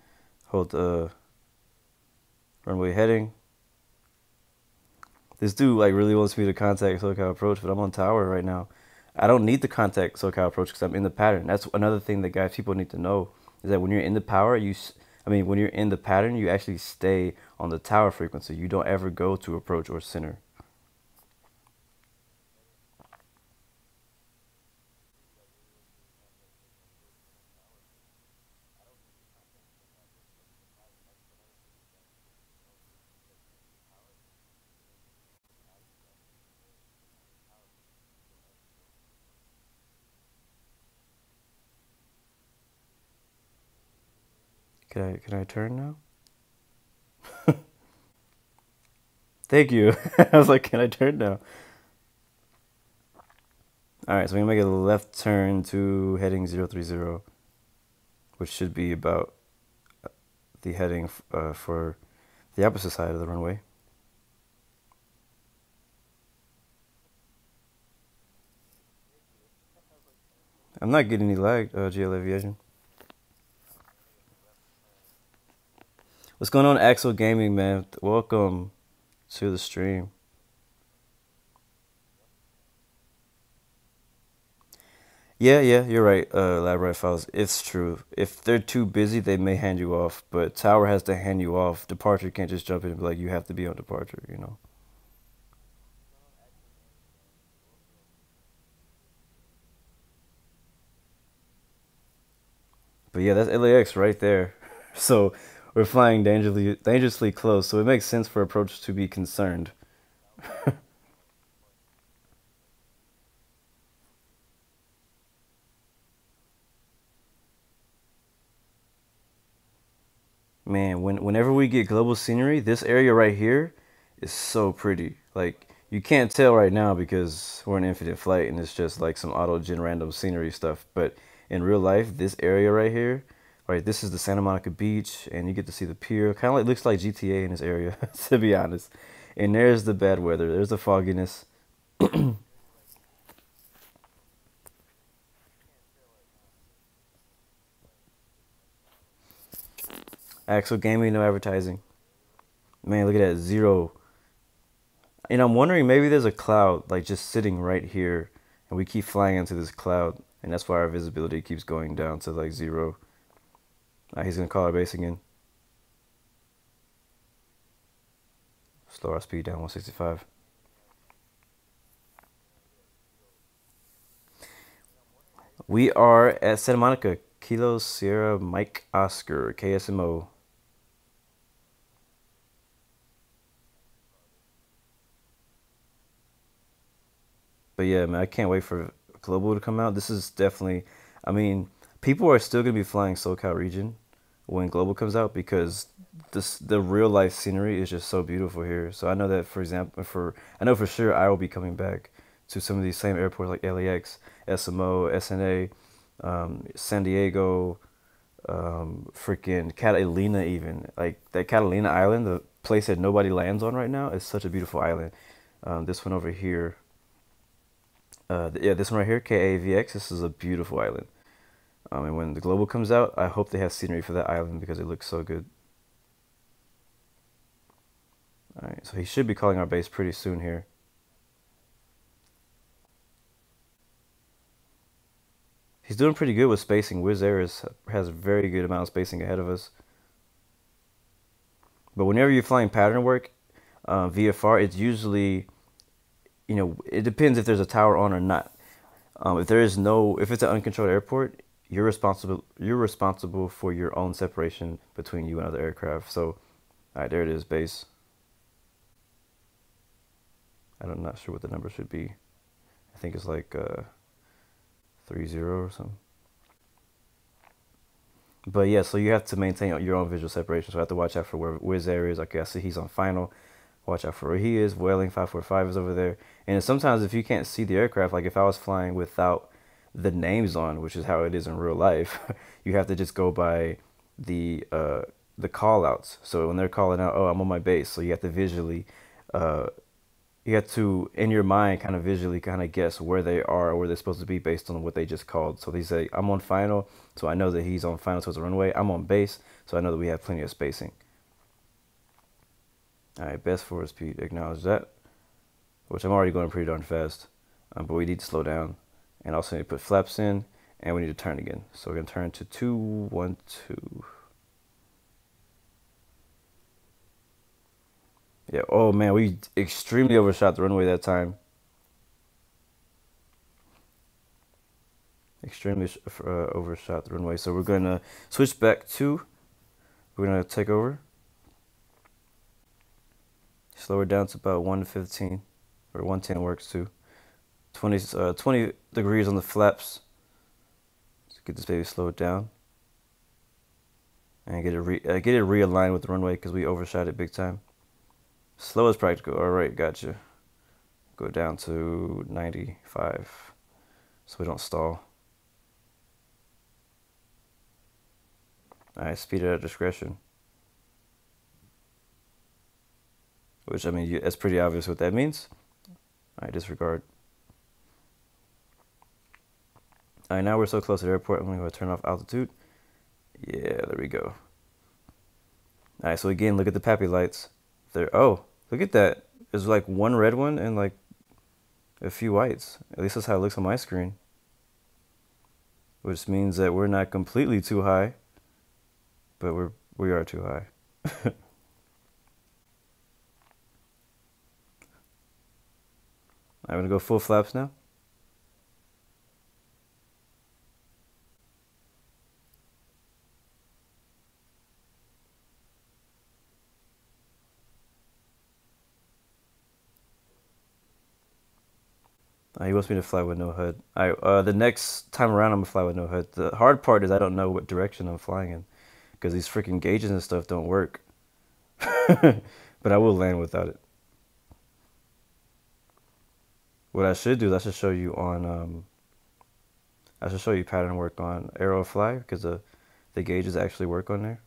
Hold the runway heading. This dude like really wants me to contact SoCal approach, but I'm on tower right now. I don't need to contact SoCal approach because I'm in the pattern. That's another thing that guys people need to know is that when you're in the power, when you're in the pattern, you actually stay on the tower frequency. You don't ever go to approach or center. Can I turn now? Thank you. I was like, can I turn now? All right, so we're gonna make a left turn to heading 030, which should be about the heading for the opposite side of the runway. I'm not getting any lag, GL Aviation. What's going on, Axel Gaming, man? Welcome to the stream. Yeah, you're right, Lab Files. It's true. If they're too busy, they may hand you off, but Tower has to hand you off. Departure can't just jump in and be like, you have to be on departure, you know? But yeah, that's LAX right there. So we're flying dangerously close, so it makes sense for approach to be concerned. Man, whenever we get global scenery, this area right here It's so pretty. Like you can't tell right now because we're in infinite flight and it's just like some auto gen random scenery stuff. But in real life, this area right here, right, this is the Santa Monica Beach, and you get to see the pier. Kind of like looks like GTA in this area, to be honest. And there's the bad weather. There's the fogginess. Axel Gaming, no advertising. Man, look at that zero. And I'm wondering maybe there's a cloud like just sitting right here, and we keep flying into this cloud, and that's why our visibility keeps going down to like zero. He's gonna call our base again. Slow our speed down 165. We are at Santa Monica, Kilo Sierra Mike Oscar KSMO. But yeah, man, I can't wait for Global to come out. This is definitely, I mean, people are still gonna be flying SoCal region when Global comes out because the real life scenery is just so beautiful here. So I know that for example, I know for sure I will be coming back to some of these same airports like LAX, SMO, SNA, San Diego, freaking Catalina even. Like that Catalina Island, the place that nobody lands on right now, is such a beautiful island. This one over here, yeah, this one right here, KAVX. This is a beautiful island. And when the Global comes out, I hope they have scenery for that island because it looks so good. All right, so he should be calling our base pretty soon here. He's doing pretty good with spacing. Wizz Air has a very good amount of spacing ahead of us. But whenever you're flying pattern work, VFR, it's usually, it depends if there's a tower on or not. If it's an uncontrolled airport, you're responsible for your own separation between you and other aircraft. So, all right, there it is, base. I'm not sure what the number should be. I think it's like 30 or something. But yeah, so you have to maintain your own visual separation. So I have to watch out for where Wizz Air is. Okay, I see he's on final. Watch out for where he is. Welling 545 is over there. And sometimes if you can't see the aircraft, like if I was flying without the names on, which is how it is in real life, you have to just go by the call outs. So when they're calling out, oh, I'm on my base, so uh, you have to in your mind kind of visually kind of guess where they are or where they're supposed to be based on what they just called. So they say I'm on final, so I know that he's on final towards the runway. I'm on base, so I know that we have plenty of spacing. All right, best forward speed, acknowledge that, which I'm already going pretty darn fast, but we need to slow down, and also need to put flaps in, and we need to turn again. So we're gonna turn to 212. Yeah. Oh man, we extremely overshot the runway that time. Extremely overshot the runway. So we're gonna switch back to. We're gonna take over. Slow it down to about 115, or 110 works too. 20 degrees on the flaps. Let's get this baby slowed down. And get it realigned with the runway because we overshot it big time. Slow as practical. All right, gotcha. Go down to 95 so we don't stall. All right, speed it at discretion. Which, I mean, that's pretty obvious what that means. All right, disregard. All right, now we're so close to the airport, I'm going to turn off altitude. Yeah, there we go. All right, so again, look at the PAPI lights. There. Oh, look at that. There's like one red one and like a few whites. At least that's how it looks on my screen. Which means that we're not completely too high, but we are too high. I'm gonna go full flaps now. He wants me to fly with no HUD. The next time around, I'm gonna fly with no HUD. The hard part is I don't know what direction I'm flying in, because these freaking gauges and stuff don't work. But I will land without it. What I should do is I should show you pattern work on Aerofly because the gauges actually work on there.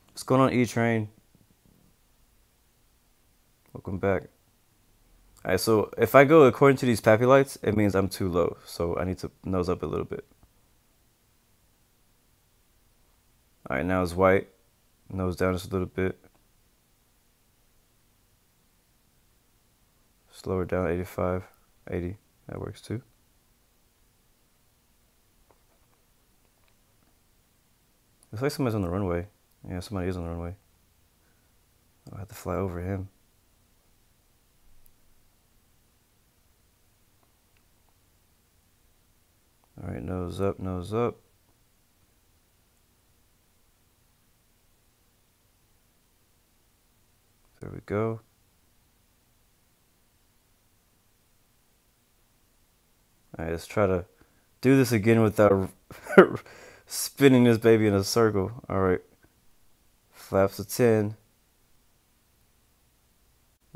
What's going on, E-Train? Welcome back. Alright, so if I go according to these pappy lights, it means I'm too low. So I need to nose up a little bit. Alright, now it's white. Nose down just a little bit. Slower down, 85, 80. That works too. Looks like somebody's on the runway. Yeah, somebody is on the runway. I'll have to fly over him. Alright, nose up, nose up. There we go. Alright, let's try to do this again without spinning this baby in a circle. Alright. Flaps of 10.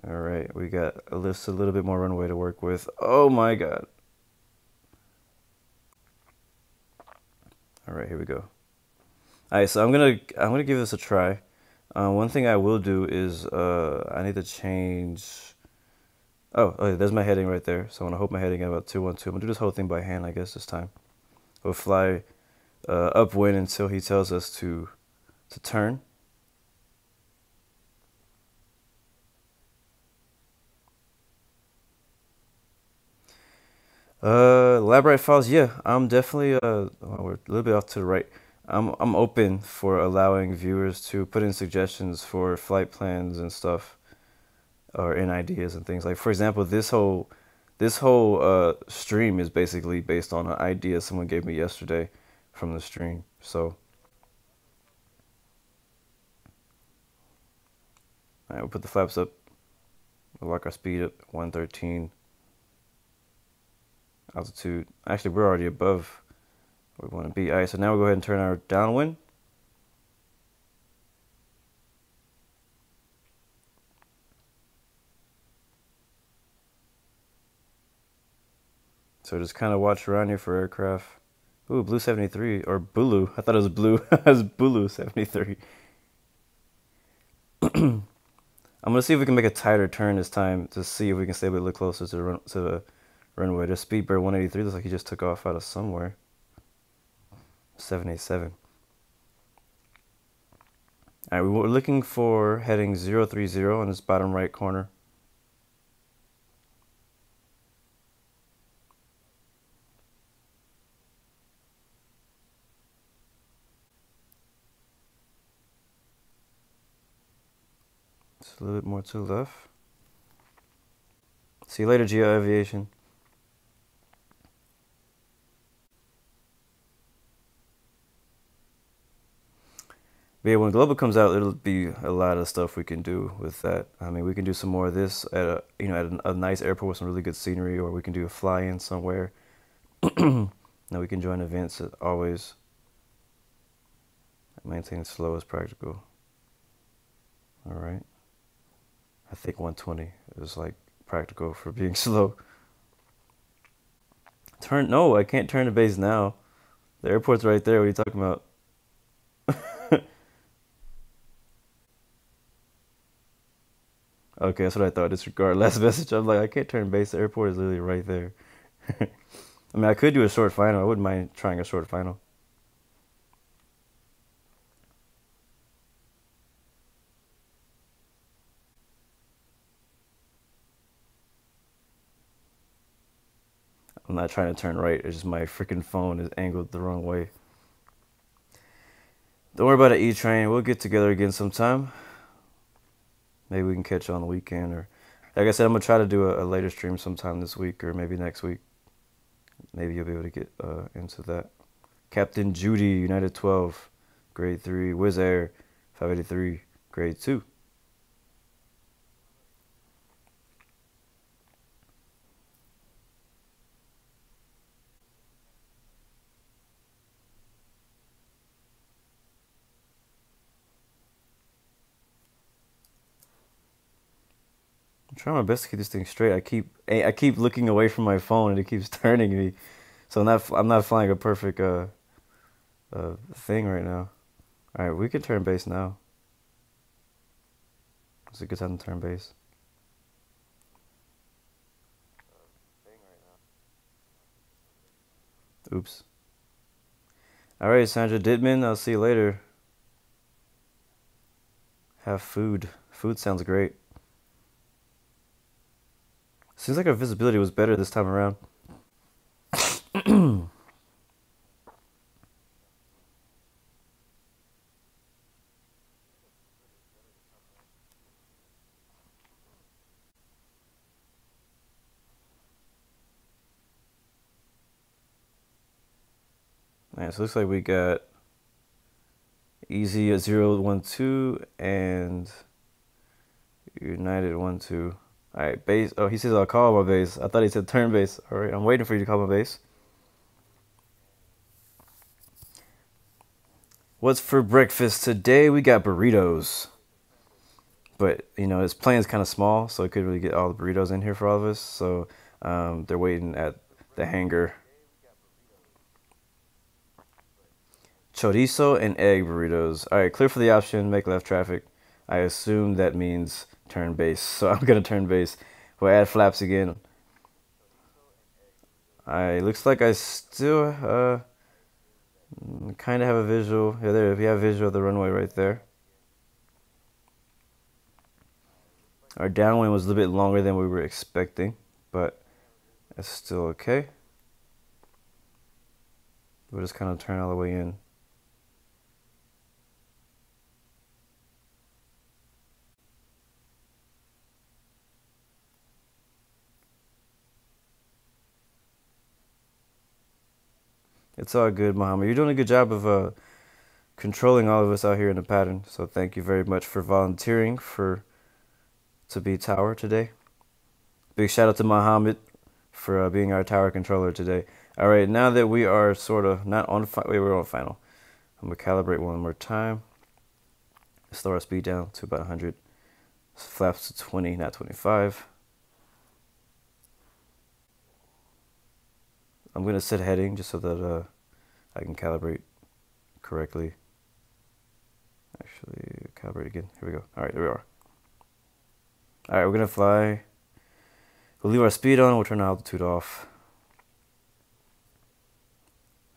Alright, we got a little bit more runway to work with. Oh my god. Alright, here we go. Alright, so I'm gonna give this a try. One thing I will do is I need to change. Oh, there's my heading right there. So I'm gonna hold my heading at about 212. I'm gonna do this whole thing by hand, I guess this time. We'll fly upwind until he tells us to turn. Lab right files, yeah, I'm definitely we're a little bit off to the right. I'm open for allowing viewers to put in suggestions for flight plans and stuff, or in ideas and things. Like for example, this whole stream is basically based on an idea someone gave me yesterday from the stream. So, all right, we'll put the flaps up. We'll lock our speed up 113. Altitude. Actually, we're already above where we want to be. All right, so now we'll go ahead and turn our downwind. So just kind of watch around here for aircraft. Ooh, Blue 73, or Bulu. I thought it was Blue. It was Bulu 73. I'm gonna see if we can make a tighter turn this time to see if we can stay a little closer to the runway. The Speedbird 183 looks like he just took off out of somewhere. 787. All right, we're looking for heading 030 on this bottom right corner. Just a little bit more to the left. See you later, Geo Aviation. But yeah, when Global comes out, it'll be a lot of stuff we can do with that. I mean, we can do some more of this at a nice airport with some really good scenery, or we can do a fly-in somewhere. Now we can join events always. Maintain slow as practical. All right. I think 120 is like practical for being slow. No, I can't turn the base now. The airport's right there. What are you talking about? Okay, that's what I thought. Disregard last message. I'm like, I can't turn base. The airport is literally right there. I mean, I could do a short final. I wouldn't mind trying a short final. I'm not trying to turn right. It's just my freaking phone is angled the wrong way. Don't worry about it, E-Train. We'll get together again sometime. Maybe we can catch you on the weekend, or like I said, I'm gonna try to do a later stream sometime this week or maybe next week. Maybe you'll be able to get into that. Captain Judy, United 12, Grade 3, Wizz Air, 583, Grade 2. I'm trying my best to keep this thing straight. I keep looking away from my phone and it keeps turning me. So I'm not flying a perfect thing right now. All right, we can turn base now. It's a good time to turn base. Oops. All right, Sandra Dittman. I'll see you later. Have food. Food sounds great. Seems like our visibility was better this time around. Alright, so it looks like we got Easy at 012 and United 12. Alright, base. Oh, he says I'll call my base. I thought he said turn base. Alright, I'm waiting for you to call my base. What's for breakfast today? We got burritos. But, his plane's kind of small, so I couldn't really get all the burritos in here for all of us. So they're waiting at the hangar. Chorizo and egg burritos. All right, clear for the option, make left traffic. I assume that means turn base, so I'm going to turn base. We'll add flaps again. Looks like I still kind of have a visual. Yeah, there, we have visual of the runway right there. Our downwind was a little bit longer than we were expecting, but it's still okay. We'll just kind of turn all the way in. It's all good, Muhammad. You're doing a good job of controlling all of us out here in the pattern. So thank you very much for volunteering to be tower today. Big shout out to Muhammad for being our tower controller today. All right, now that we are sort of not on we're on final. I'm gonna calibrate one more time. Slow our speed down to about 100. Flaps to 20, not 25. I'm gonna set heading just so that I can calibrate correctly. Actually, calibrate again. Here we go. All right, there we are. All right, we're gonna fly. We'll leave our speed on. We'll turn our altitude off.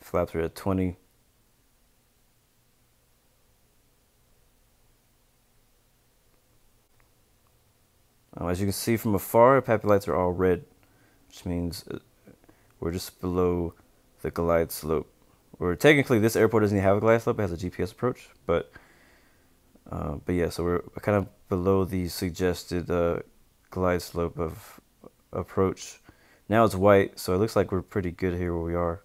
Flaps are at 20. As you can see from afar, PAPI lights are all red, which means we're just below the glide slope. Or technically, this airport doesn't have a glide slope; it has a GPS approach. But yeah, so we're kind of below the suggested glide slope of approach. Now it's white, so it looks like we're pretty good here where we are.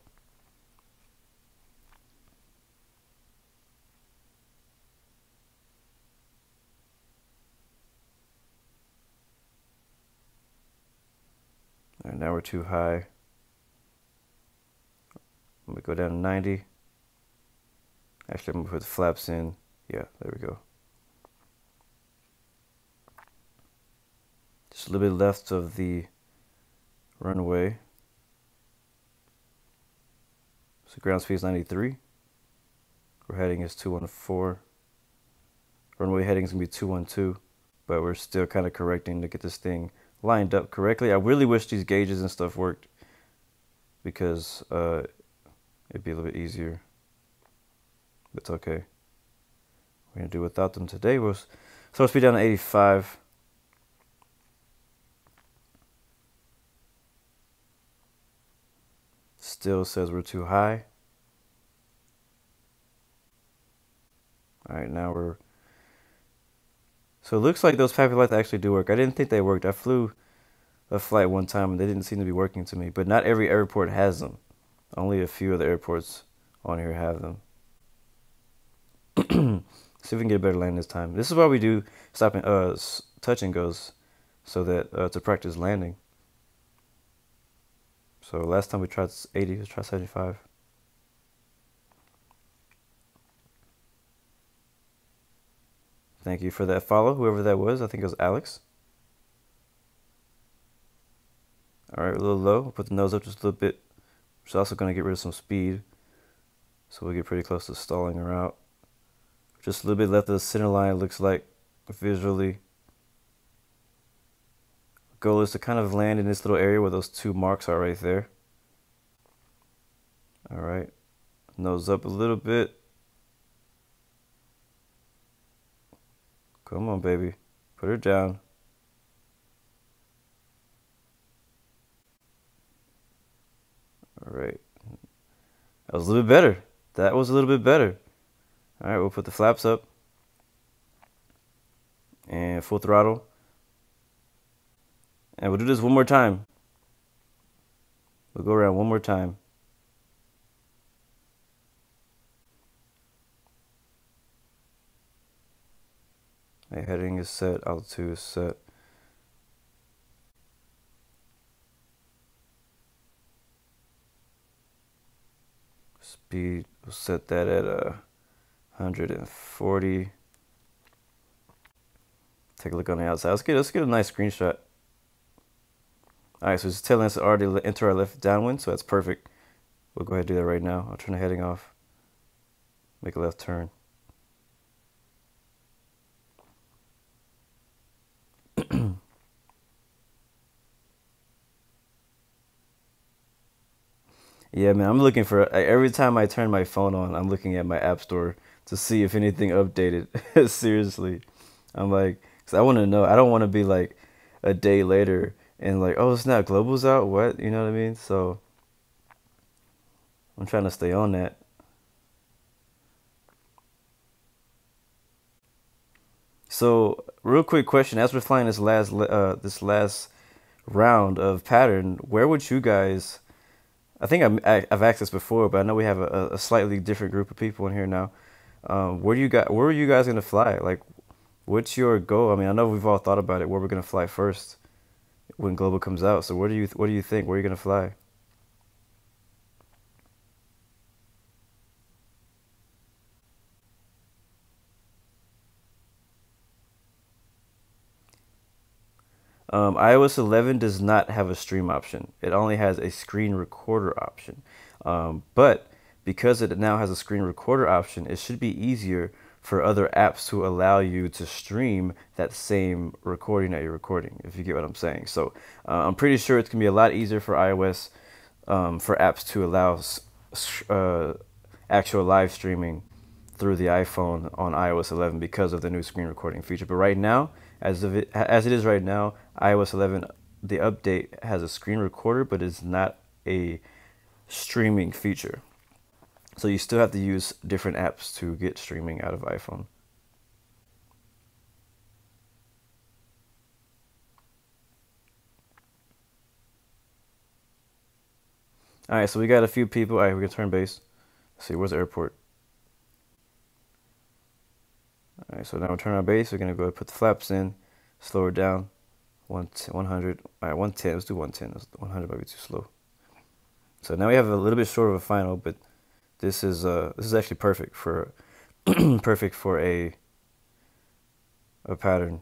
All right, now we're too high. I'm gonna go down to 90. Actually, I'm gonna put the flaps in. Yeah, there we go. Just a little bit left of the runway. So ground speed is 93. Our heading is 214. Runway heading is gonna be 212, but we're still kind of correcting to get this thing lined up correctly. I really wish these gauges and stuff worked because it'd be a little bit easier. It's okay. We're gonna do without them today. We'll slow speed down to 85. Still says we're too high. All right, now we're. So it looks like those PAPI lights actually do work. I didn't think they worked. I flew a flight one time and they didn't seem to be working to me. But not every airport has them. Only a few of the airports on here have them. See if we can get a better land this time. This is why we do stop and touch and goes, so that to practice landing. So last time we tried 80, let's try 75. Thank you for that follow, whoever that was. I think it was Alex. All right, a little low. Put the nose up just a little bit. Which is also going to get rid of some speed. So we'll get pretty close to stalling her out. Just a little bit left of the center line, looks like, visually. Goal is to kind of land in this little area where those two marks are right there. All right. Nose up a little bit. Come on, baby. Put her down. All right. That was a little bit better. That was a little bit better. All right, we'll put the flaps up. And full throttle. And we'll do this one more time. We'll go around one more time. Okay, heading is set, altitude is set. Speed, we'll set that at 140. Take a look on the outside. Let's get a nice screenshot. All right, so it's telling us to already enter our left downwind, so that's perfect. We'll go ahead and do that right now. I'll turn the heading off. Make a left turn. Yeah, man, I'm looking for, every time I turn my phone on, I'm looking at my app store to see if anything updated. Seriously. I'm like, because I want to know. I don't want to be like a day later and like, oh, snap, Global's out? What? You know what I mean? So I'm trying to stay on that. So, real quick question: as we're flying this last round of pattern, where would you guys? I think I've asked this before, but I know we have a slightly different group of people in here now. Where are you guys gonna fly? Like, what's your goal? I mean, I know we've all thought about it. Where we're gonna fly first when Global comes out. So, what do you think? Where are you gonna fly? iOS 11 does not have a stream option. It only has a screen recorder option. But because it now has a screen recorder option, it should be easier for other apps to allow you to stream that same recording that you're recording, if you get what I'm saying. So I'm pretty sure it's going to be a lot easier for iOS, for apps to allow actual live streaming through the iPhone on iOS 11 because of the new screen recording feature. But right now, as it is right now, iOS 11, the update has a screen recorder, but it's not a streaming feature. So you still have to use different apps to get streaming out of iPhone. All right, so we got a few people. All right, we can turn base. Let's see, where's the airport? All right, so now we're turning our base. We're gonna go ahead and put the flaps in, slow it down, 100. All right, 110. Let's do 110. 100 might be too slow. So now we have a little bit short of a final, but this is actually perfect for perfect for a pattern.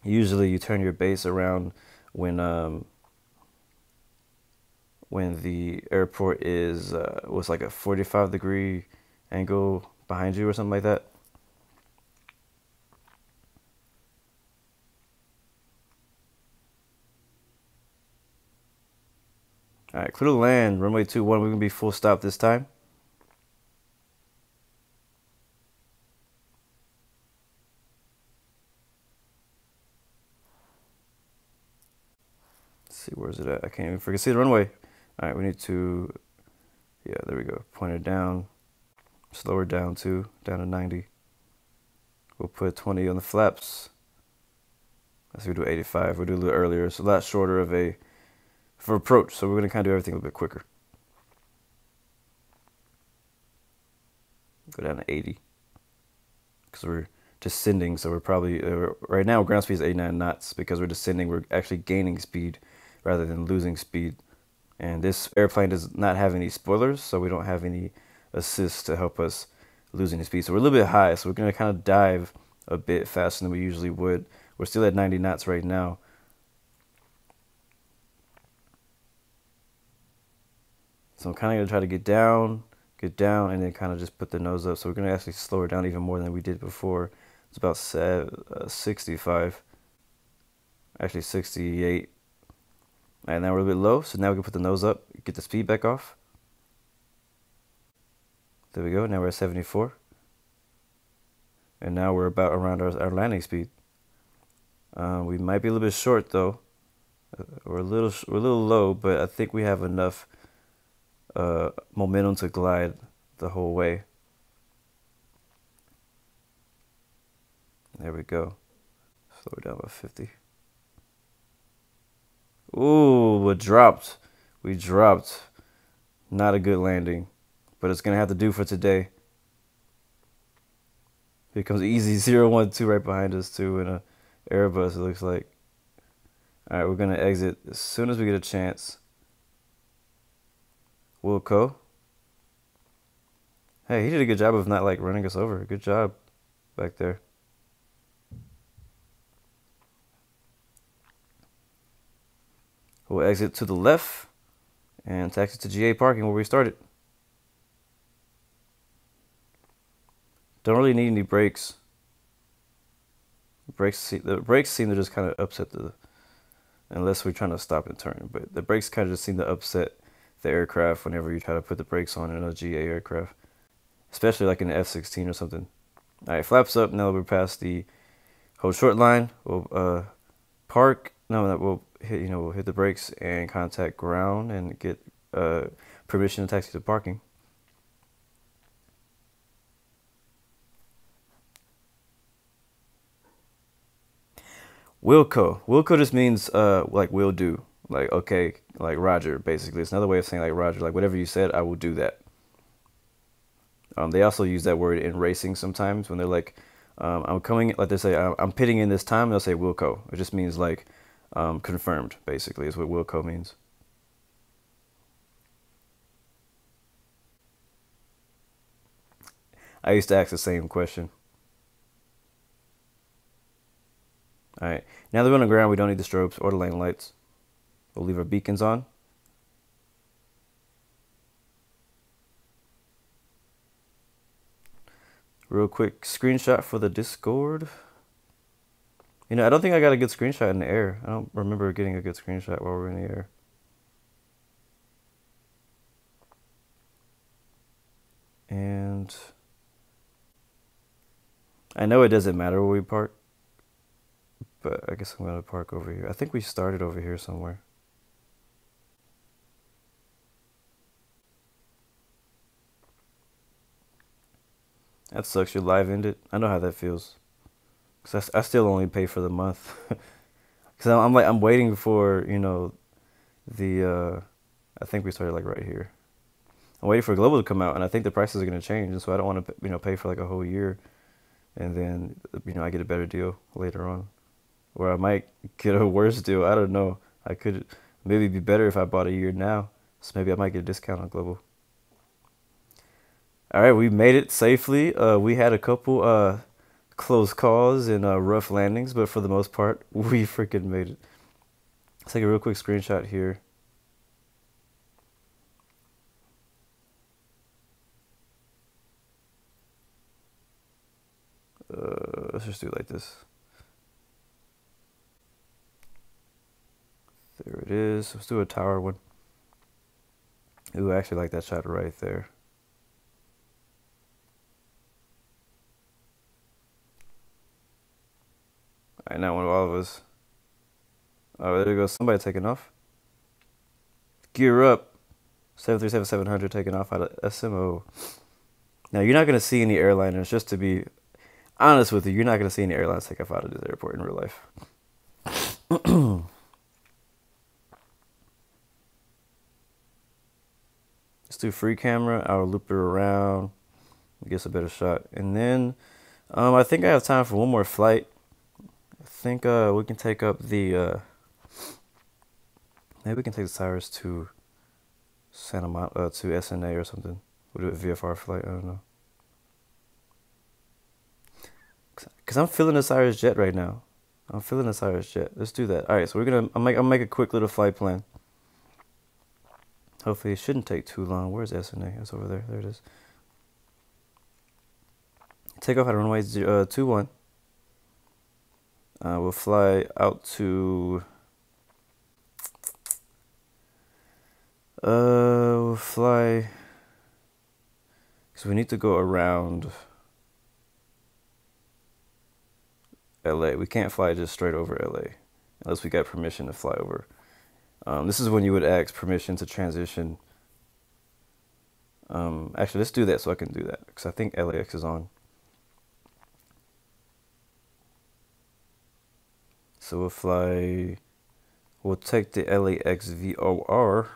Usually, you turn your base around when the airport is was like a 45-degree angle behind you or something like that. All right, clear to land, runway 21. We're gonna be full stop this time. Let's see, where's it at? I can't even freaking see the runway. All right, we need to, yeah, there we go. Point it down, slow her down too, down to 90. We'll put 20 on the flaps. Let's do 85. We'll do a little earlier. It's a lot shorter of a for approach, so we're gonna kind of do everything a little bit quicker. Go down to 80 because we're descending. So we're probably right now ground speed is 89 knots because we're descending. We're actually gaining speed rather than losing speed. And this airplane does not have any spoilers, so we don't have any assist to help us losing the speed. So we're a little bit high, so we're gonna kind of dive a bit faster than we usually would. We're still at 90 knots right now. So I'm kind of going to try to get down, and then kind of just put the nose up. So we're going to actually slow it down even more than we did before. It's about 65, actually 68. All right, now we're a little bit low, so now we can put the nose up, get the speed back off. There we go, now we're at 74. And now we're about around our landing speed. We might be a little bit short though. We're a little low, but I think we have enough momentum to glide the whole way. There we go. Slow it down by 50. Ooh, we dropped. We dropped. Not a good landing, but it's gonna have to do for today. Here comes easy 012 right behind us too in a Airbus, it looks like. All right, we're gonna exit as soon as we get a chance. Wilco. Hey, he did a good job of not like running us over. Good job back there. We'll exit to the left and taxi to GA parking where we started. Don't really need any brakes. The brakes seem to just kind of upset unless we're trying to stop and turn. But the brakes kind of just seem to upset the aircraft whenever you try to put the brakes on in a GA aircraft, especially like in an F-16 or something. All right, flaps up. Now that we're past the hold short line, we'll park. No, we'll hit. We'll hit the brakes and contact ground and get permission to taxi to parking. Wilco. Wilco just means like will do. Like okay, like Roger, basically. It's another way of saying like Roger, like whatever you said, I will do that. They also use that word in racing sometimes when they're like, I'm coming, like they say, I'm pitting in this time, they'll say Wilco. It just means like confirmed, basically, is what Wilco means. I used to ask the same question. All right, now that we're on the ground, we don't need the strobes or the lane lights. We'll leave our beacons on. Real quick screenshot for the Discord. I don't think I got a good screenshot in the air. I don't remember getting a good screenshot while we're in the air. And I know it doesn't matter where we park, but I guess I'm going to park over here. I think we started over here somewhere. That sucks. You're live ended. I know how that feels. Cause I still only pay for the month. Cause I'm waiting for I think we started like right here. I'm waiting for Global to come out, and I think the prices are gonna change, and so I don't want to pay for like a whole year, and then I get a better deal later on, or I might get a worse deal. I don't know. I could maybe be better if I bought a year now, so maybe I might get a discount on Global. All right, we made it safely. We had a couple close calls and rough landings, but for the most part, we freaking made it. Let's take a real quick screenshot here. Let's just do it like this. There it is. Let's do a tower one. Ooh, I actually like that shot right there. All right, now one of all of us. Oh, there goes somebody taking off. Gear up. 737-700 taking off out of SMO. Now, you're not going to see any airliners, just to be honest with you, you're not going to see any airlines take off out of this airport in real life. Let's do free camera. I'll loop it around. Get us a better shot. And then I think I have time for one more flight. I think we can take up the... maybe we can take the Cyrus to Santa Monica, to SNA or something. We'll do a VFR flight. I don't know. Cause I'm feeling the Cyrus jet right now. I'm feeling the Cyrus jet. Let's do that. All right, so I'll make a quick little flight plan. Hopefully it shouldn't take too long. Where's SNA? It's over there. There it is. Take off at runway 21. We'll fly out to... we'll fly... Because we need to go around LA. We can't fly just straight over LA unless we got permission to fly over. This is when you would ask permission to transition. Actually, let's do that so I can do that because I think LAX is on. So we'll take the LAX VOR.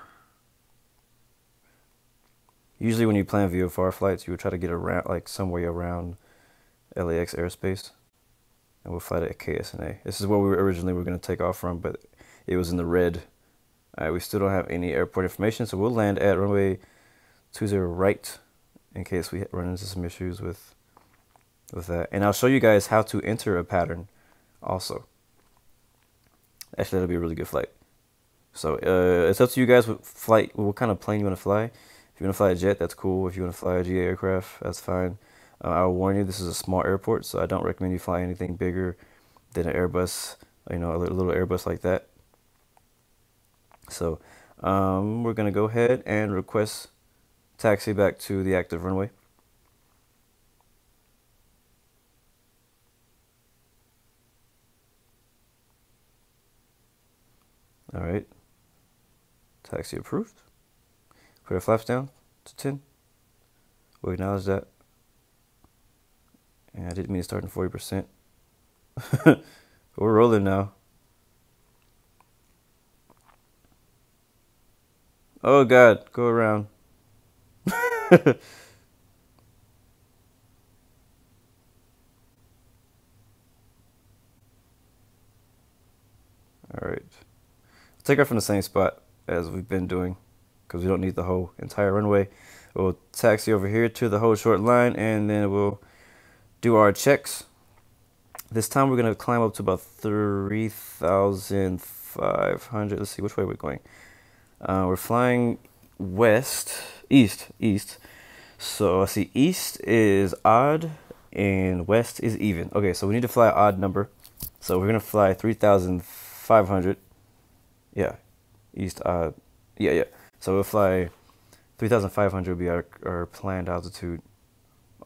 Usually when you plan VFR flights, you would try to get around, like some way around LAX airspace. And we'll fly to KSNA. This is where we originally were going to take off from, but it was in the red. All right, we still don't have any airport information, so we'll land at runway 20 right in case we run into some issues with that. And I'll show you guys how to enter a pattern also. Actually, that'll be a really good flight. So it's up to you guys what kind of plane you want to fly. If you want to fly a jet, that's cool. If you want to fly a GA aircraft, that's fine. I'll warn you, this is a small airport, so I don't recommend you fly anything bigger than an Airbus, you know, a little Airbus like that. So we're going to go ahead and request taxi back to the active runway. All right. Taxi approved. Put our flaps down to 10. We'll acknowledge that. And I didn't mean to start in 40%. We're rolling now. Oh God, go around. All right. Take off from the same spot as we've been doing because we don't need the whole entire runway. We'll taxi over here to the whole short line and then we'll do our checks. This time we're going to climb up to about 3,500. Let's see which way we're going. We're flying east. So I see east is odd and west is even. Okay, so we need to fly an odd number. So we're going to fly 3,500. Yeah, east odd. Yeah. So we'll fly 3,500 will be our planned altitude.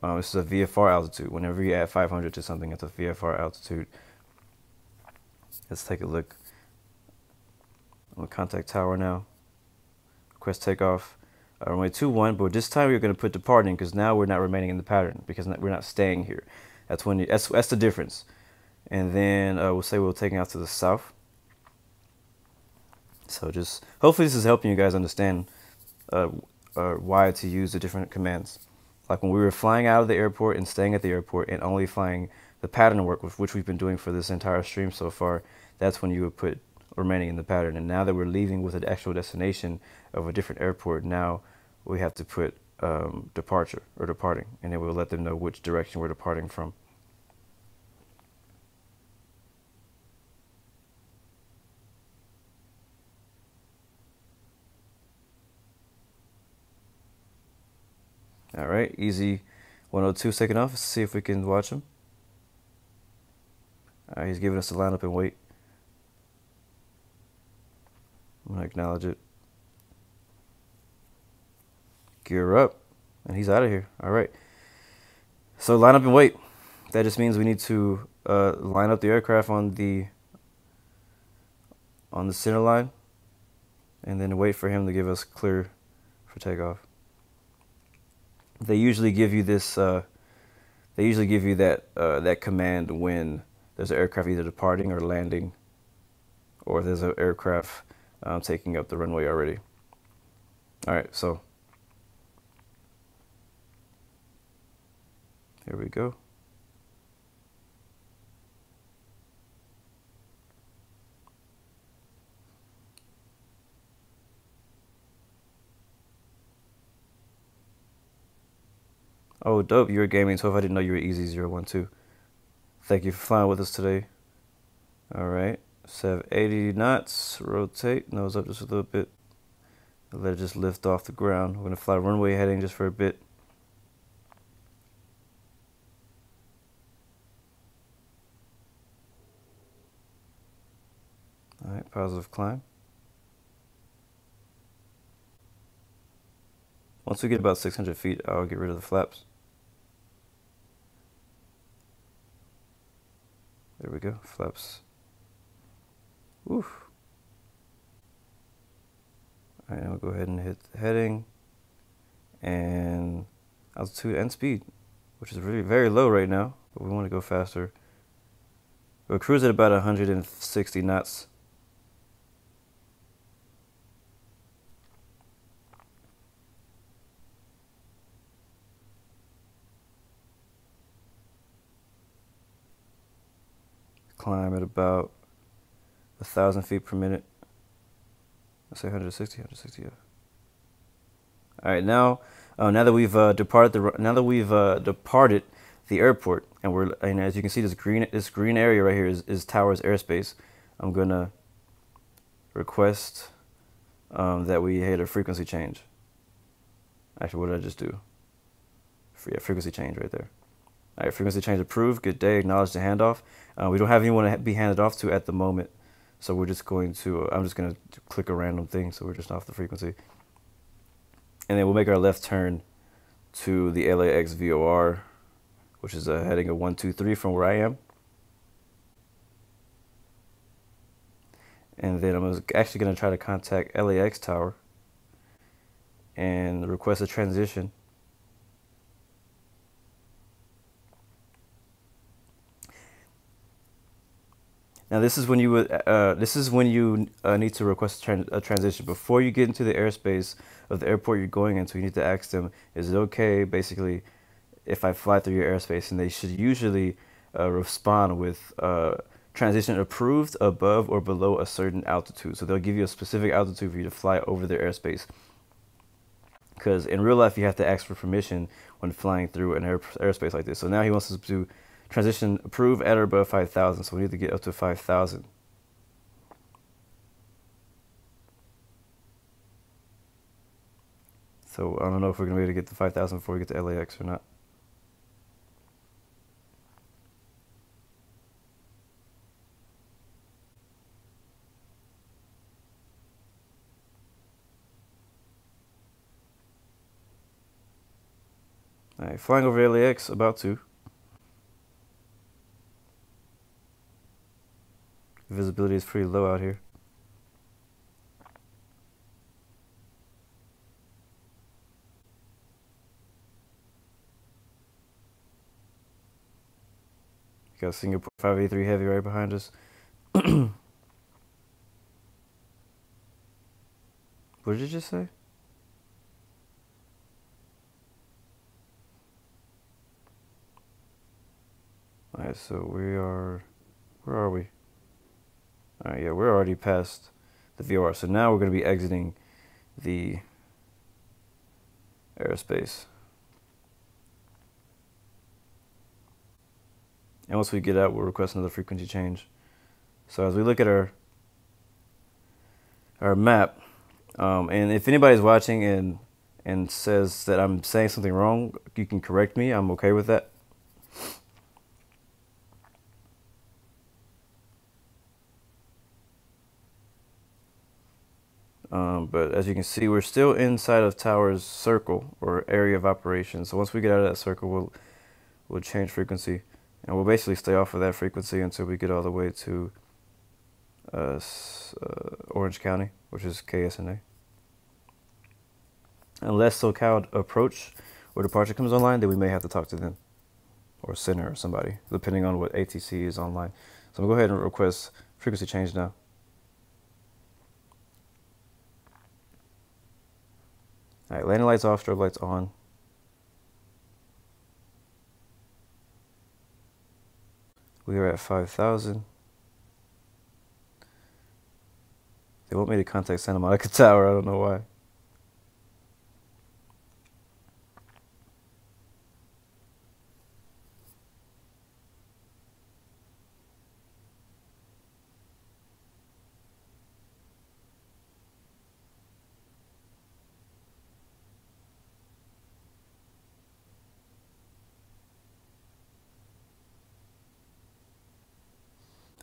This is a VFR altitude. Whenever you add 500 to something, it's a VFR altitude. Let's take a look. I'm on contact tower now. Request takeoff. Runway 21, but this time we're going to put departing because now we're not remaining in the pattern because we're not staying here. That's when that's the difference. And then we'll say we're taking out to the south. So just hopefully this is helping you guys understand why to use the different commands. Like when we were flying out of the airport and staying at the airport and only flying the pattern work, which we've been doing for this entire stream so far, that's when you would put remaining in the pattern. And now that we're leaving with an actual destination of a different airport, now we have to put departure or departing, and then we'll let them know which direction we're departing from. All right, easy 102 second off. Let's see if we can watch him. All right, he's giving us to line up and wait. I'm gonna acknowledge it. Gear up, and he's out of here. All right. So line up and wait. That just means we need to line up the aircraft on the center line, and then wait for him to give us clear for takeoff. They usually give you this. They usually give you that command when there's an aircraft either departing or landing, or there's an aircraft taking up the runway already. All right, so here we go. Oh, dope. You're gaming 12. I didn't know you were Easy012. Thank you for flying with us today. All right. 780 knots. Rotate. Nose up just a little bit. Let it just lift off the ground. We're going to fly runway heading just for a bit. All right, positive climb. Once we get about 600 feet, I'll get rid of the flaps. There we go, flaps. Oof. All right, now we'll go ahead and hit heading and altitude and speed, which is really very low right now, but we want to go faster. We'll cruise at about 160 knots. Climb at about 1,000 feet per minute. Let's say 160, yeah. All right, now that we've departed the airport, and as you can see, this green area right here is Towers airspace. I'm gonna request that we hit a frequency change. Actually, what did I just do? Yeah, frequency change right there. All right, frequency change approved. Good day. Acknowledge the handoff. We don't have anyone to be handed off to at the moment, so we're just going to. I'm just going to click a random thing, so we're just off the frequency, and then we'll make our left turn to the LAX VOR, which is a heading of 123 from where I am, and then I'm actually going to try to contact LAX Tower and request a transition. Now this is when you would need to request a transition before you get into the airspace of the airport you're going into. You need to ask them, is it okay, basically, if I fly through your airspace? And they should usually respond with transition approved above or below a certain altitude. So they'll give you a specific altitude for you to fly over their airspace. Because in real life, you have to ask for permission when flying through an airspace like this. So now he wants us to transition approved at or above 5,000, so we need to get up to 5,000. So I don't know if we're going to be able to get to 5,000 before we get to LAX or not. All right, flying over LAX, about to. Visibility is pretty low out here. Got Singapore 583 Heavy right behind us. What did you just say? Alright, so we are... Where are we? Alright, yeah, we're already past the VOR. So now we're going to be exiting the airspace. And once we get out, we'll request another frequency change. So as we look at our map, and if anybody's watching and says that I'm saying something wrong, you can correct me. I'm okay with that. But as you can see, we're still inside of Tower's circle or area of operation. So once we get out of that circle, we'll change frequency, and we'll basically stay off of that frequency until we get all the way to Orange County, which is KSNA. Unless SoCal approach or departure comes online, then we may have to talk to them or center or somebody, depending on what ATC is online. So I'm gonna go ahead and request frequency change now. All right, landing lights off, strobe lights on. We are at 5,000. They want me to contact Santa Monica Tower. I don't know why.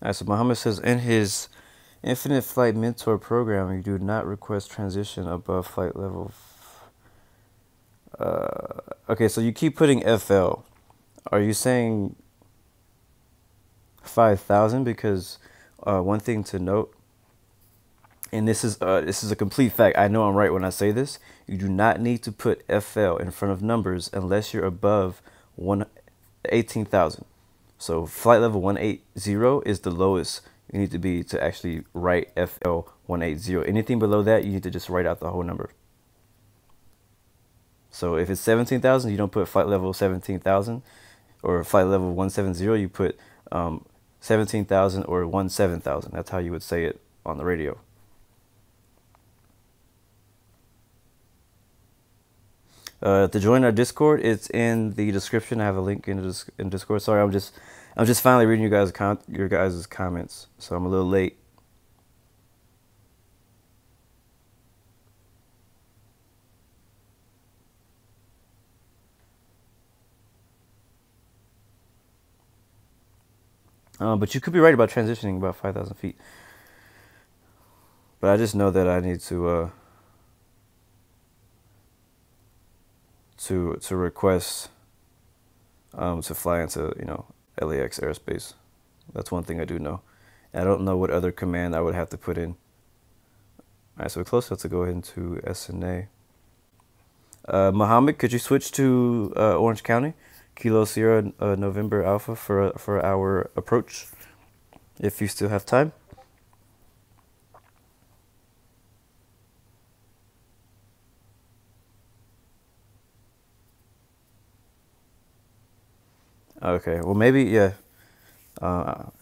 All right, so Muhammad says in his Infinite Flight Mentor program, you do not request transition above flight level. Okay, so you keep putting FL. Are you saying 5,000? Because one thing to note, and this is a complete fact. I know I'm right when I say this. You do not need to put FL in front of numbers unless you're above 18,000. So flight level 180 is the lowest you need to be to actually write FL 180. Anything below that, you need to just write out the whole number. So if it's 17,000, you don't put flight level 17,000, or flight level 170, you put 17,000 or 17,000. That's how you would say it on the radio. To join our Discord, it's in the description. I have a link in Discord. Sorry, I'm just finally reading your guys' comments, so I'm a little late. But you could be right about transitioning about 5,000 feet. But I just know that I need to request to fly into LAX airspace. That's one thing I do know. And I don't know what other command I would have to put in. All right, so we're close enough to go ahead into SNA. Muhammad, could you switch to Orange County, Kilo Sierra November Alpha for our approach, if you still have time? Okay, well maybe yeah.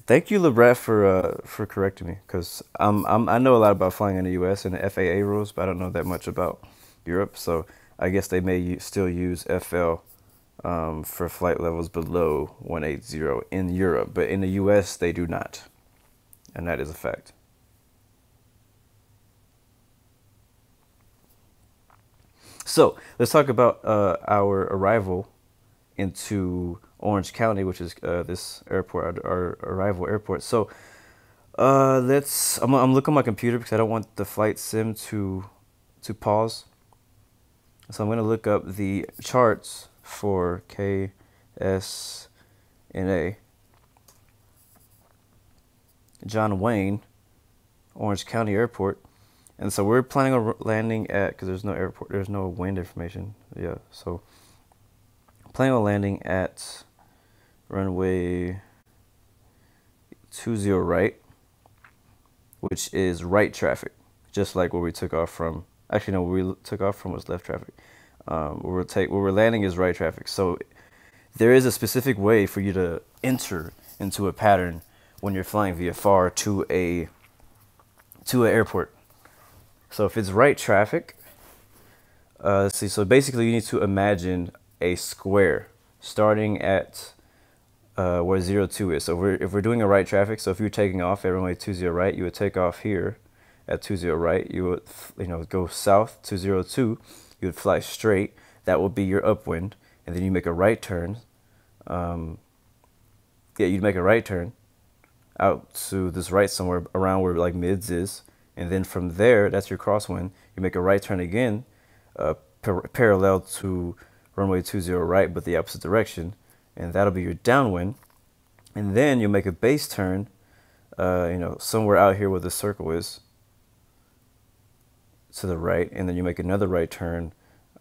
Thank you, Lebrat, for correcting me, because I know a lot about flying in the U.S. and the FAA rules, but I don't know that much about Europe. So I guess they may still use FL for flight levels below 180 in Europe, but in the U.S. they do not, and that is a fact. So let's talk about our arrival into Orange County, which is this airport, our arrival airport. So I'm looking at my computer because I don't want the flight sim to pause. So I'm going to look up the charts for KSNA. John Wayne, Orange County Airport. And so we're planning on landing at, because there's no wind information. Yeah, so planning on landing at runway 20 right, which is right traffic, just like where we took off from. Actually, no, where we took off from was left traffic. Where we're landing is right traffic. So there is a specific way for you to enter into a pattern when you're flying VFR to an airport. So if it's right traffic, let's see. So basically, you need to imagine a square starting at where 02 is. So if we're doing a right traffic, so if you're taking off at runway 20 right, you would take off here at 20 right. You would go south to 02. You would fly straight. That would be your upwind, and then you make a right turn. You'd make a right turn out to this right somewhere around where like mids is, and then from there, that's your crosswind. You make a right turn again, parallel to runway 20 right, but the opposite direction, and that'll be your downwind. And then you'll make a base turn, somewhere out here where the circle is, to the right, and then you make another right turn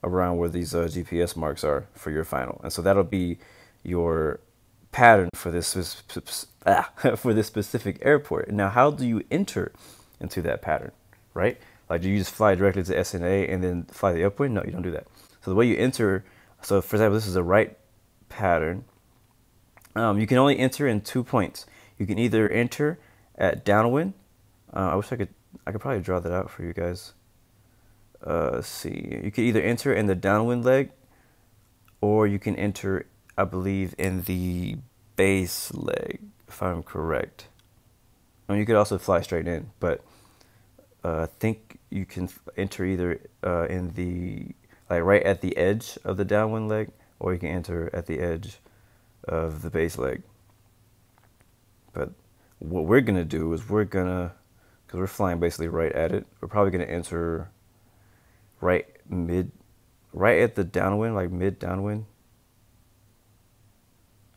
around where these GPS marks are for your final. And so that'll be your pattern for this for this specific airport. Now, how do you enter into that pattern, right? Like, do you just fly directly to SNA and then fly the upwind? No, you don't do that. So the way you enter, so for example, this is a right pattern. You can only enter in 2 points. You can either enter at downwind. I wish I could probably draw that out for you guys. Let's see. You can either enter in the downwind leg, or you can enter, I believe, in the base leg, if I'm correct. I mean, you could also fly straight in, but I think you can enter either in the, like, right at the edge of the downwind leg, or you can enter at the edge of the base leg. But what we're gonna do is because we're flying basically right at it, we're probably gonna enter right right at the downwind, like mid downwind.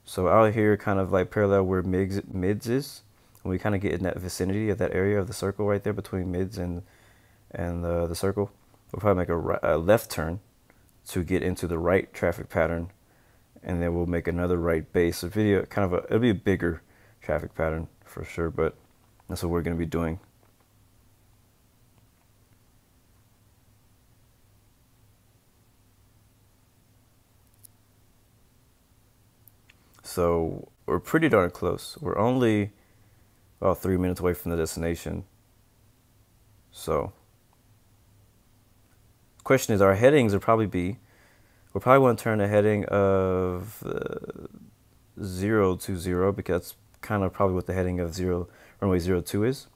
So out here, kind of like parallel where mids is, and we kind of get in that vicinity of that area of the circle right there between mids and the circle. We'll probably make a left turn to get into the right traffic pattern, and then we'll make another right base. A video kind of it'll be a bigger traffic pattern for sure, but that's what we're going to be doing. So we're pretty darn close. We're only about 3 minutes away from the destination. So question is, our headings will probably be, we'll probably want to turn a heading of 020, because that's kind of probably what the heading of runway 02 is.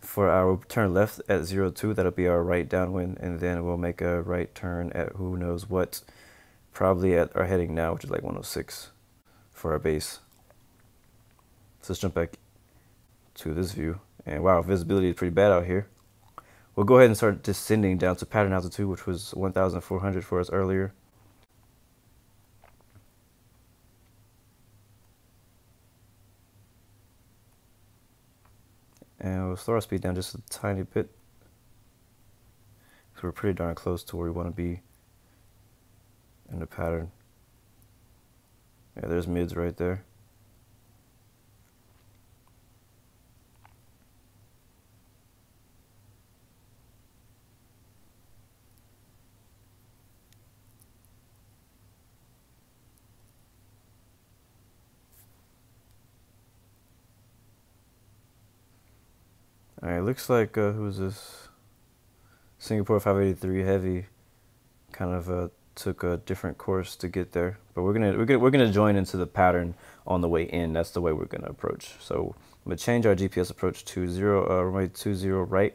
For our turn left at 02, that'll be our right downwind, and then we'll make a right turn at who knows what, probably at our heading now, which is like 106 for our base. So let's jump back to this view. And wow, visibility is pretty bad out here. We'll go ahead and start descending down to pattern altitude, which was 1,400 for us earlier. And we'll slow our speed down just a tiny bit, so we're pretty darn close to where we want to be in the pattern. Yeah, there's mids right there. All right, looks like who's this? Singapore 583 Heavy kind of took a different course to get there, but we're gonna join into the pattern on the way in. That's the way we're gonna approach. So I'm gonna change our GPS approach to runway 20 right,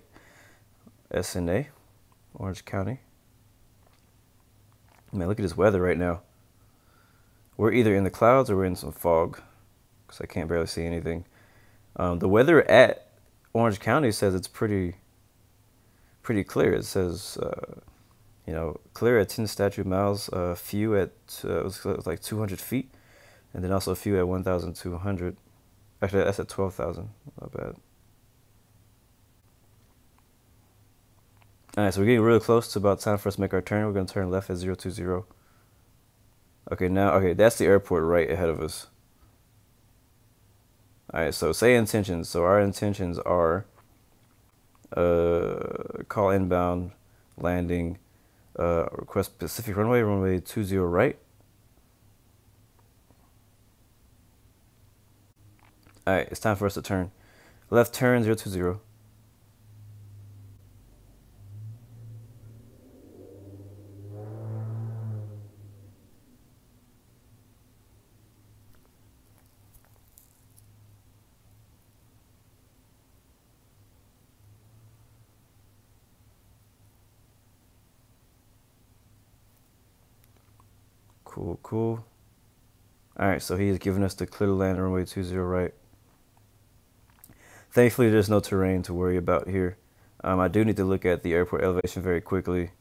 SNA, Orange County. Man, look at this weather right now. We're either in the clouds or we're in some fog, because I can't barely see anything. The weather at Orange County says it's pretty clear. It says, clear at 10 statute miles, few at it was like 200 feet, and then also a few at 1,200. Actually, that's at 12,000. Not bad. All right, so we're getting really close to about time for us to make our turn. We're going to turn left at 020. Okay, that's the airport right ahead of us. All right, so say intentions. So our intentions are call inbound, landing, request Pacific runway 20 right. All right, it's time for us to turn. Left turn 020. Cool. All right, so he's given us the clear to land runway 20 right. Thankfully, there's no terrain to worry about here. I do need to look at the airport elevation very quickly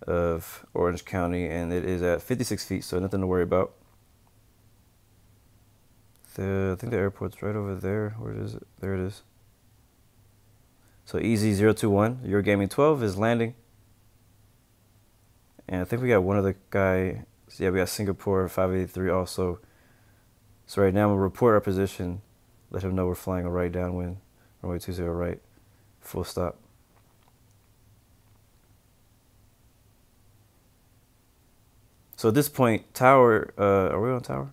of Orange County, and it is at 56 feet, so nothing to worry about. I think the airport's right over there. Where is it? There it is. So EZ021, your gaming 12 is landing. And I think we got one other guy. So yeah, we got Singapore 583 also. So right now we'll report our position, let him know we're flying a right downwind, runway 20 right, full stop. So at this point, tower, are we on tower?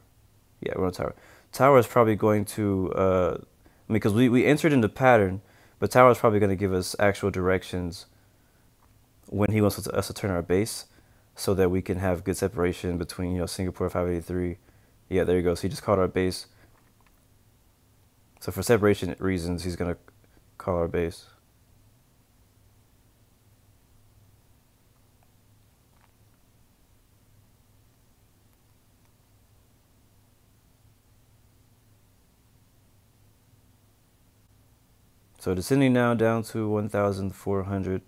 Yeah, we're on tower. Tower is probably going to, because we entered into pattern, but tower is probably going to give us actual directions when he wants us to turn our base, so that we can have good separation between, Singapore 583. Yeah, there you go. So he just called our base. So for separation reasons, he's going to call our base. So descending now down to 1,400.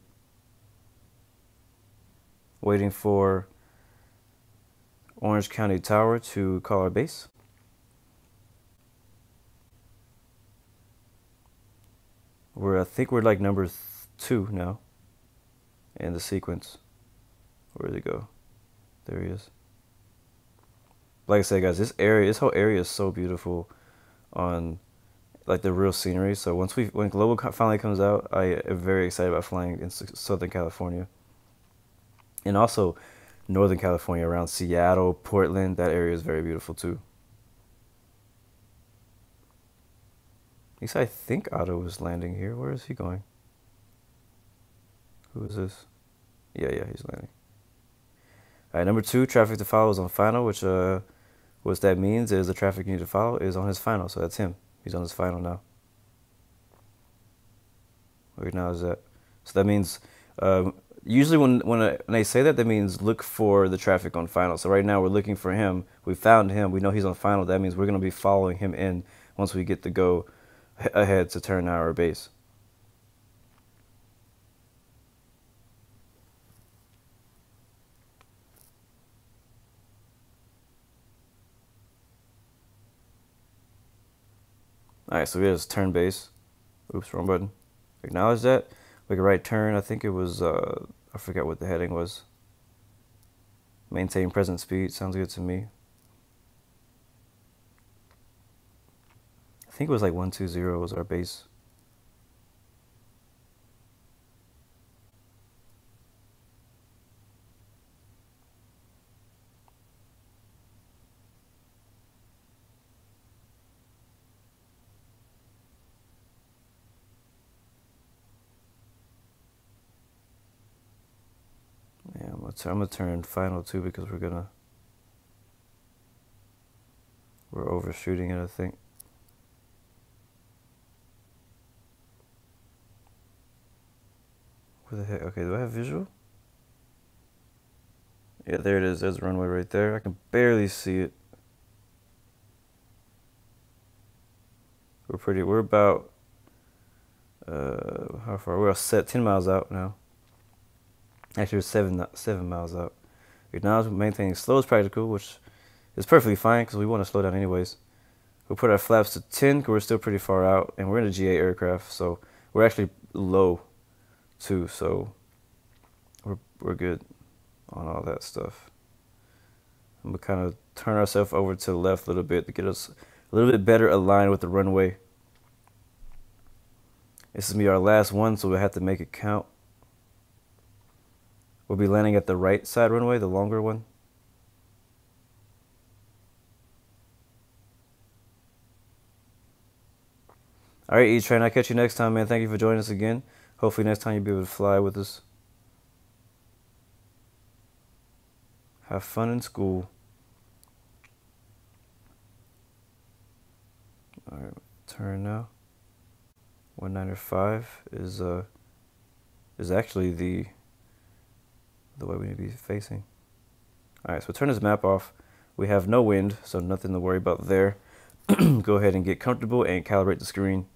Waiting for Orange County Tower to call our base. I think we're like number 2 now in the sequence. Where did it go? There he is. Like I said, guys, this whole area is so beautiful on like the real scenery. So when Global finally comes out, I am very excited about flying in Southern California. And also Northern California around Seattle, Portland, that area is very beautiful too. At least I think Otto is landing here. Where is he going? Who is this? Yeah, he's landing. All right, number 2, traffic to follow is on final, which what that means is the traffic you need to follow is on his final. So that's him. He's on his final now. We acknowledge that. So that means usually when they say that, that means look for the traffic on final. So right now we're looking for him. We found him. We know he's on final. That means we're going to be following him in once we get to go ahead to turn our base. All right, so we just turn base. Oops, wrong button. Acknowledge that. We can right turn. I think it was, I forget what the heading was. Maintain present speed. Sounds good to me. I think it was like 120 was our base. Yeah, I'm gonna turn final too because we're overshooting it, I think. Where the heck? Okay, do I have visual? Yeah, there it is. There's the runway right there. I can barely see it. We're about, how far? We're set 10 miles out now. Actually, we're 7 miles out. Acknowledge maintaining slow is practical, which is perfectly fine because we want to slow down anyways. We'll put our flaps to 10 because we're still pretty far out, and we're in a GA aircraft, so we're actually low too, so we're good on all that stuff. I'm gonna kind of turn ourselves over to the left a little bit to get us a little bit better aligned with the runway. This is gonna be our last one, so we'll have to make it count. We'll be landing at the right side runway, the longer one. All right, E-Train, I'll catch you next time, man. Thank you for joining us again. Hopefully next time you'll be able to fly with us. Have fun in school. All right, turn now. 195 is actually the way we need to be facing. All right, so turn this map off. We have no wind, so nothing to worry about there. Go ahead and get comfortable and calibrate the screen.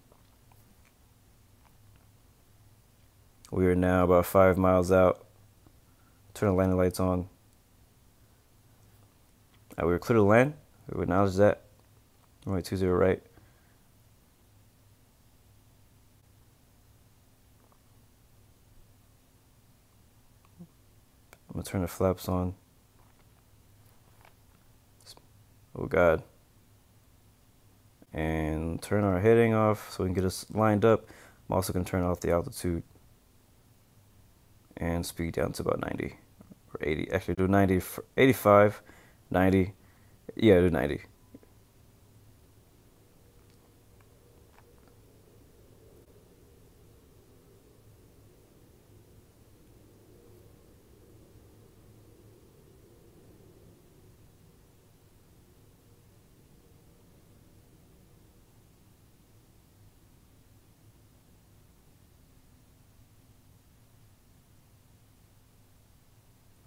We are now about 5 miles out. Turn the landing lights on. We were clear to land. We acknowledge that. Runway 20 right. I'm gonna turn the flaps on. Oh God. And turn our heading off so we can get us lined up. I'm also gonna turn off the altitude and speed down to about 90 or 80. Actually do 90, 85, 90. Yeah, do 90.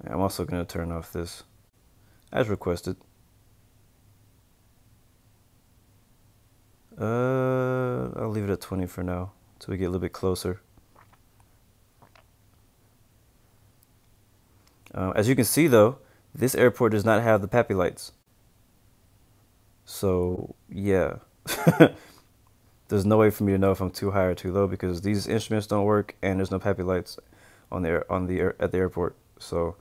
I'm also going to turn off this as requested. I'll leave it at 20 for now we get a little bit closer. As you can see, though, this airport does not have the PAPI lights. So, yeah. There's no way for me to know if I'm too high or too low because these instruments don't work and there's no PAPI lights on at the airport. So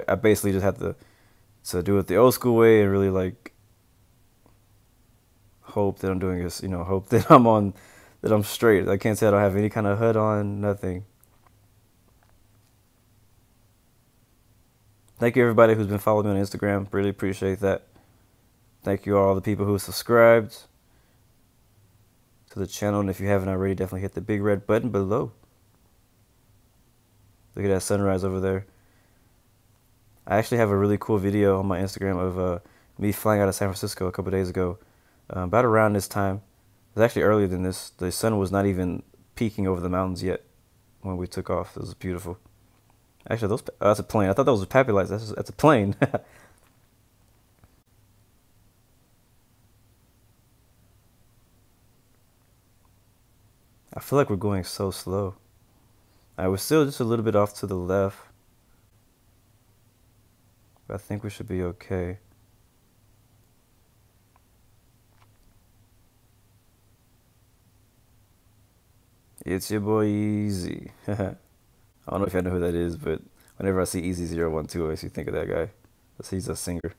I basically just have to do it the old school way and really like hope that I'm doing this, hope that I'm straight. I can't say I don't have any kind of HUD on, nothing. Thank you everybody who's been following me on Instagram. Really appreciate that. Thank you all the people who subscribed to the channel, and if you haven't already, definitely hit the big red button below. Look at that sunrise over there. I actually have a really cool video on my Instagram of me flying out of San Francisco a couple days ago. About around this time. It was actually earlier than this. The sun was not even peeking over the mountains yet when we took off. It was beautiful. Actually, that's a plane. I thought that was a PAPI lights. That's a plane. I feel like we're going so slow. We're still just a little bit off to the left. But I think we should be okay. It's your boy Easy. I don't know if y'all know who that is, but whenever I see Easy012, I always think of that guy. He's a singer.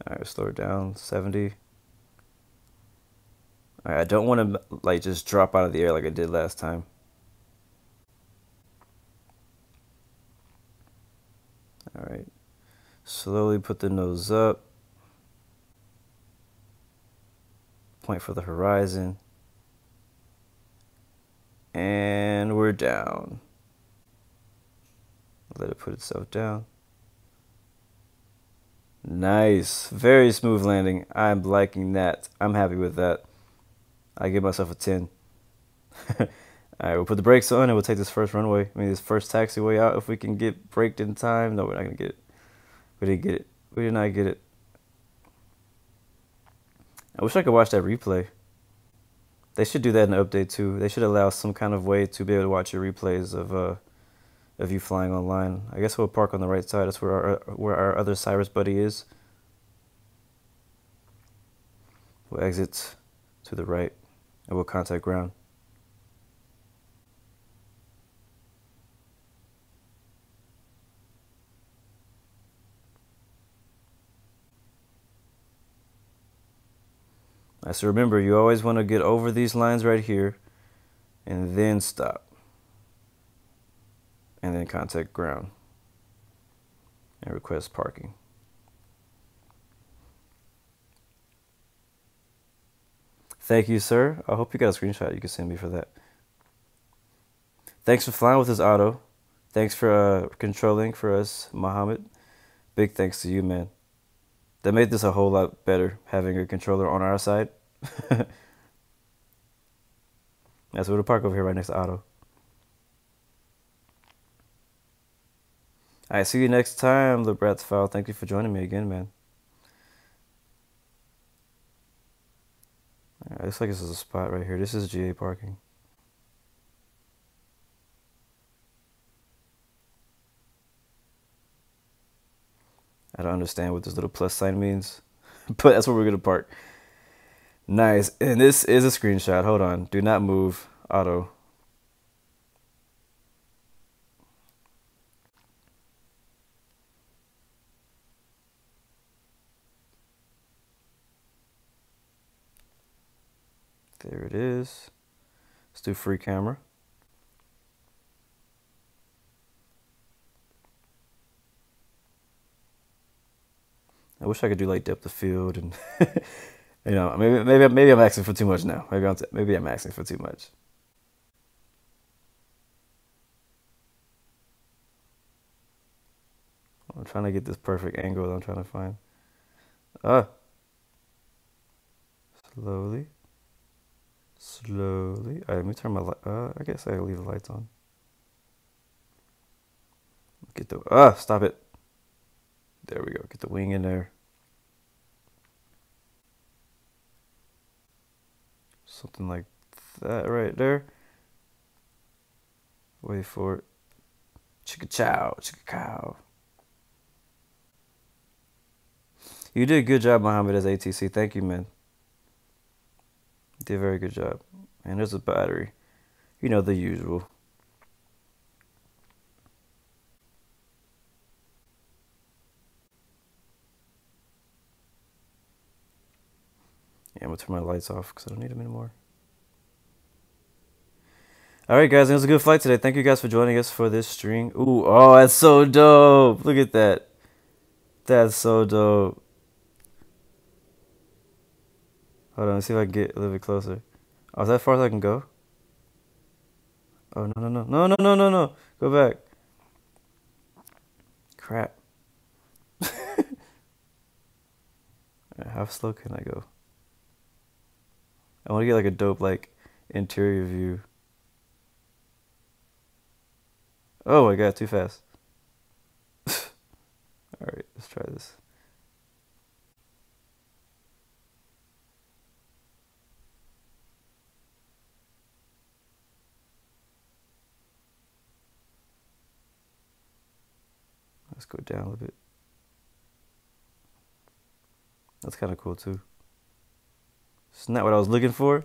Alright, slow it down. 70. Alright, I don't want to like just drop out of the air like I did last time. Alright. Slowly put the nose up. Point for the horizon. And we're down. Let it put itself down. Nice. Very smooth landing. I'm liking that. I'm happy with that. I give myself a 10. Alright, we'll put the brakes on and we'll take this first runway. This first taxiway out if we can get braked in time. No, we're not going to get it. We didn't get it. We did not get it. I wish I could watch that replay. They should do that in the update too. They should allow some kind of way to be able to watch your replays of you flying online. I guess we'll park on the right side. That's where our other Cyrus buddy is. We'll exit to the right and we'll contact ground. So remember, you always want to get over these lines right here and then stop. And then contact ground and request parking. Thank you, sir. I hope you got a screenshot you can send me for that. Thanks for flying with us, Otto. Thanks for controlling for us, Mohammed. Big thanks to you, man. That made this a whole lot better, having a controller on our side. That's where to park over here right next to Otto. Alright, see you next time, the Bratz File. Thank you for joining me again, man. Alright, looks like this is a spot right here. This is GA parking. I don't understand what this little plus sign means, but that's where we're going to park. Nice. And this is a screenshot. Hold on. Do not move, Otto. There it is. Let's do free camera. I wish I could do like depth of field and maybe I'm asking for too much now. Maybe I'm asking for too much. I'm trying to get this perfect angle that I'm trying to find. Slowly. Slowly. All right, let me turn my light. I guess I'll leave the lights on. Get the. Stop it. There we go. Get the wing in there. Something like that right there. Wait for it. Chicka chow, chicka cow. You did a good job, Muhammad, as ATC. Thank you, man. You did a very good job. And there's a battery. You know, the usual. Yeah, I'm going to turn my lights off because I don't need them anymore. Alright, guys, it was a good flight today. Thank you guys for joining us for this stream. Ooh, oh, that's so dope. Look at that. That's so dope. Hold on, let's see if I can get a little bit closer. Oh, is that as far as I can go? Oh, no, no, no. No, no, no, no, no. Go back. Crap. How slow can I go? I want to get like a dope like interior view. Oh my god, too fast. Alright, let's try this. Let's go down a little bit. That's kind of cool too. It's not what I was looking for,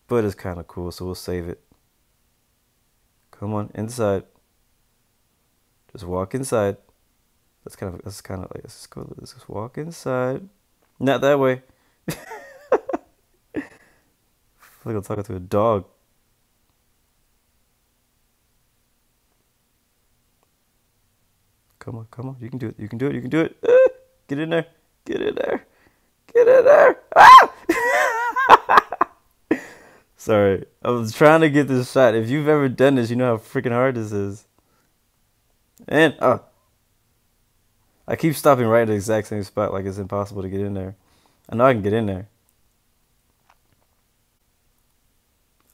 but it's kind of cool, so we'll save it. Come on, inside. Just walk inside. That's kind of like, let's go, let's just walk inside. Not that way. I feel like I'm talking to a dog. Come on, come on. You can do it. You can do it. You can do it. Get in there. Get in there. Get in there. Ah! Sorry. I was trying to get this shot. If you've ever done this, you know how freaking hard this is. And, I keep stopping right at the exact same spot like it's impossible to get in there. I know I can get in there.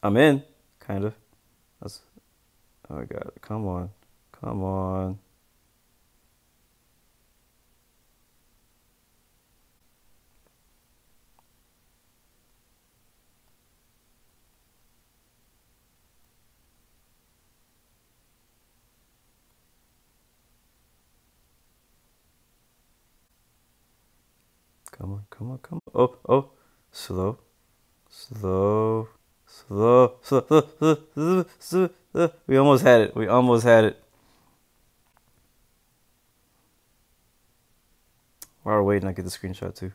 I'm in, kind of. That's, oh my god. Come on. Come on. Come on, come on, come on. Oh, oh. Slow. Slow. Slow. Slow. Slow. Slow. Slow. We almost had it. We almost had it. While we're waiting, I get the screenshot too.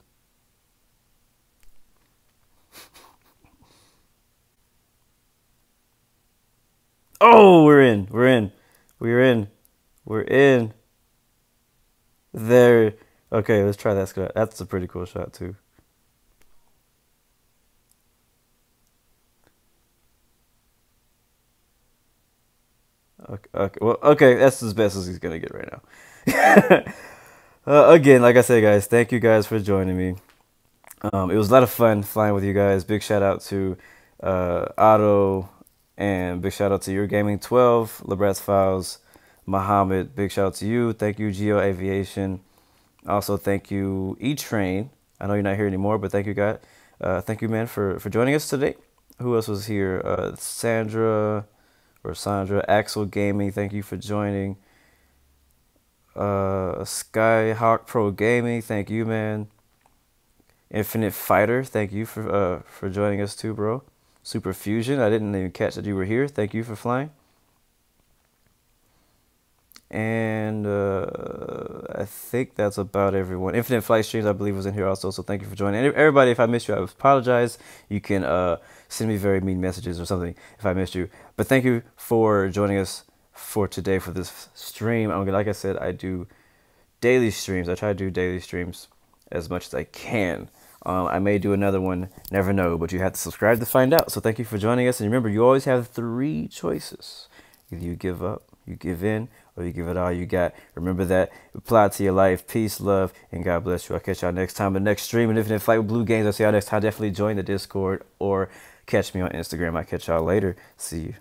Oh, we're in. We're in. We're in. We're in. There. Okay, let's try that shot. That's a pretty cool shot too. Okay, okay, well, okay, that's as best as he's gonna get right now. Again, like I said, guys, thank you guys for joining me. It was a lot of fun flying with you guys. Big shout out to Otto, and big shout out to Your Gaming 12, Lebrat's Files, Muhammad. Big shout out to you. Thank you, Geo Aviation. Also, thank you, E-Train. I know you're not here anymore, but thank you, guys. Thank you, man, for joining us today. Who else was here? Sandra, Axel Gaming. Thank you for joining. Skyhawk Pro Gaming. Thank you, man. Infinite Fighter. Thank you for joining us too, bro. Super Fusion. I didn't even catch that you were here. Thank you for flying. And I think that's about everyone. Infinite Flight Streams, I believe, was in here also. So thank you for joining. And everybody, if I missed you, I apologize. You can send me very mean messages or something if I missed you. But thank you for joining us for today for this stream. Like I said, I do daily streams. I try to do daily streams as much as I can. I may do another one, never know, but you have to subscribe to find out. So thank you for joining us. And remember, you always have 3 choices. Either you give up, you give in, or you give it all you got. Remember that. Apply it to your life. Peace, love, and God bless you. I'll catch y'all next time. The next stream and Infinite Flight with Blue Games. I'll see y'all next time. Definitely join the Discord or catch me on Instagram. I'll catch y'all later. See you.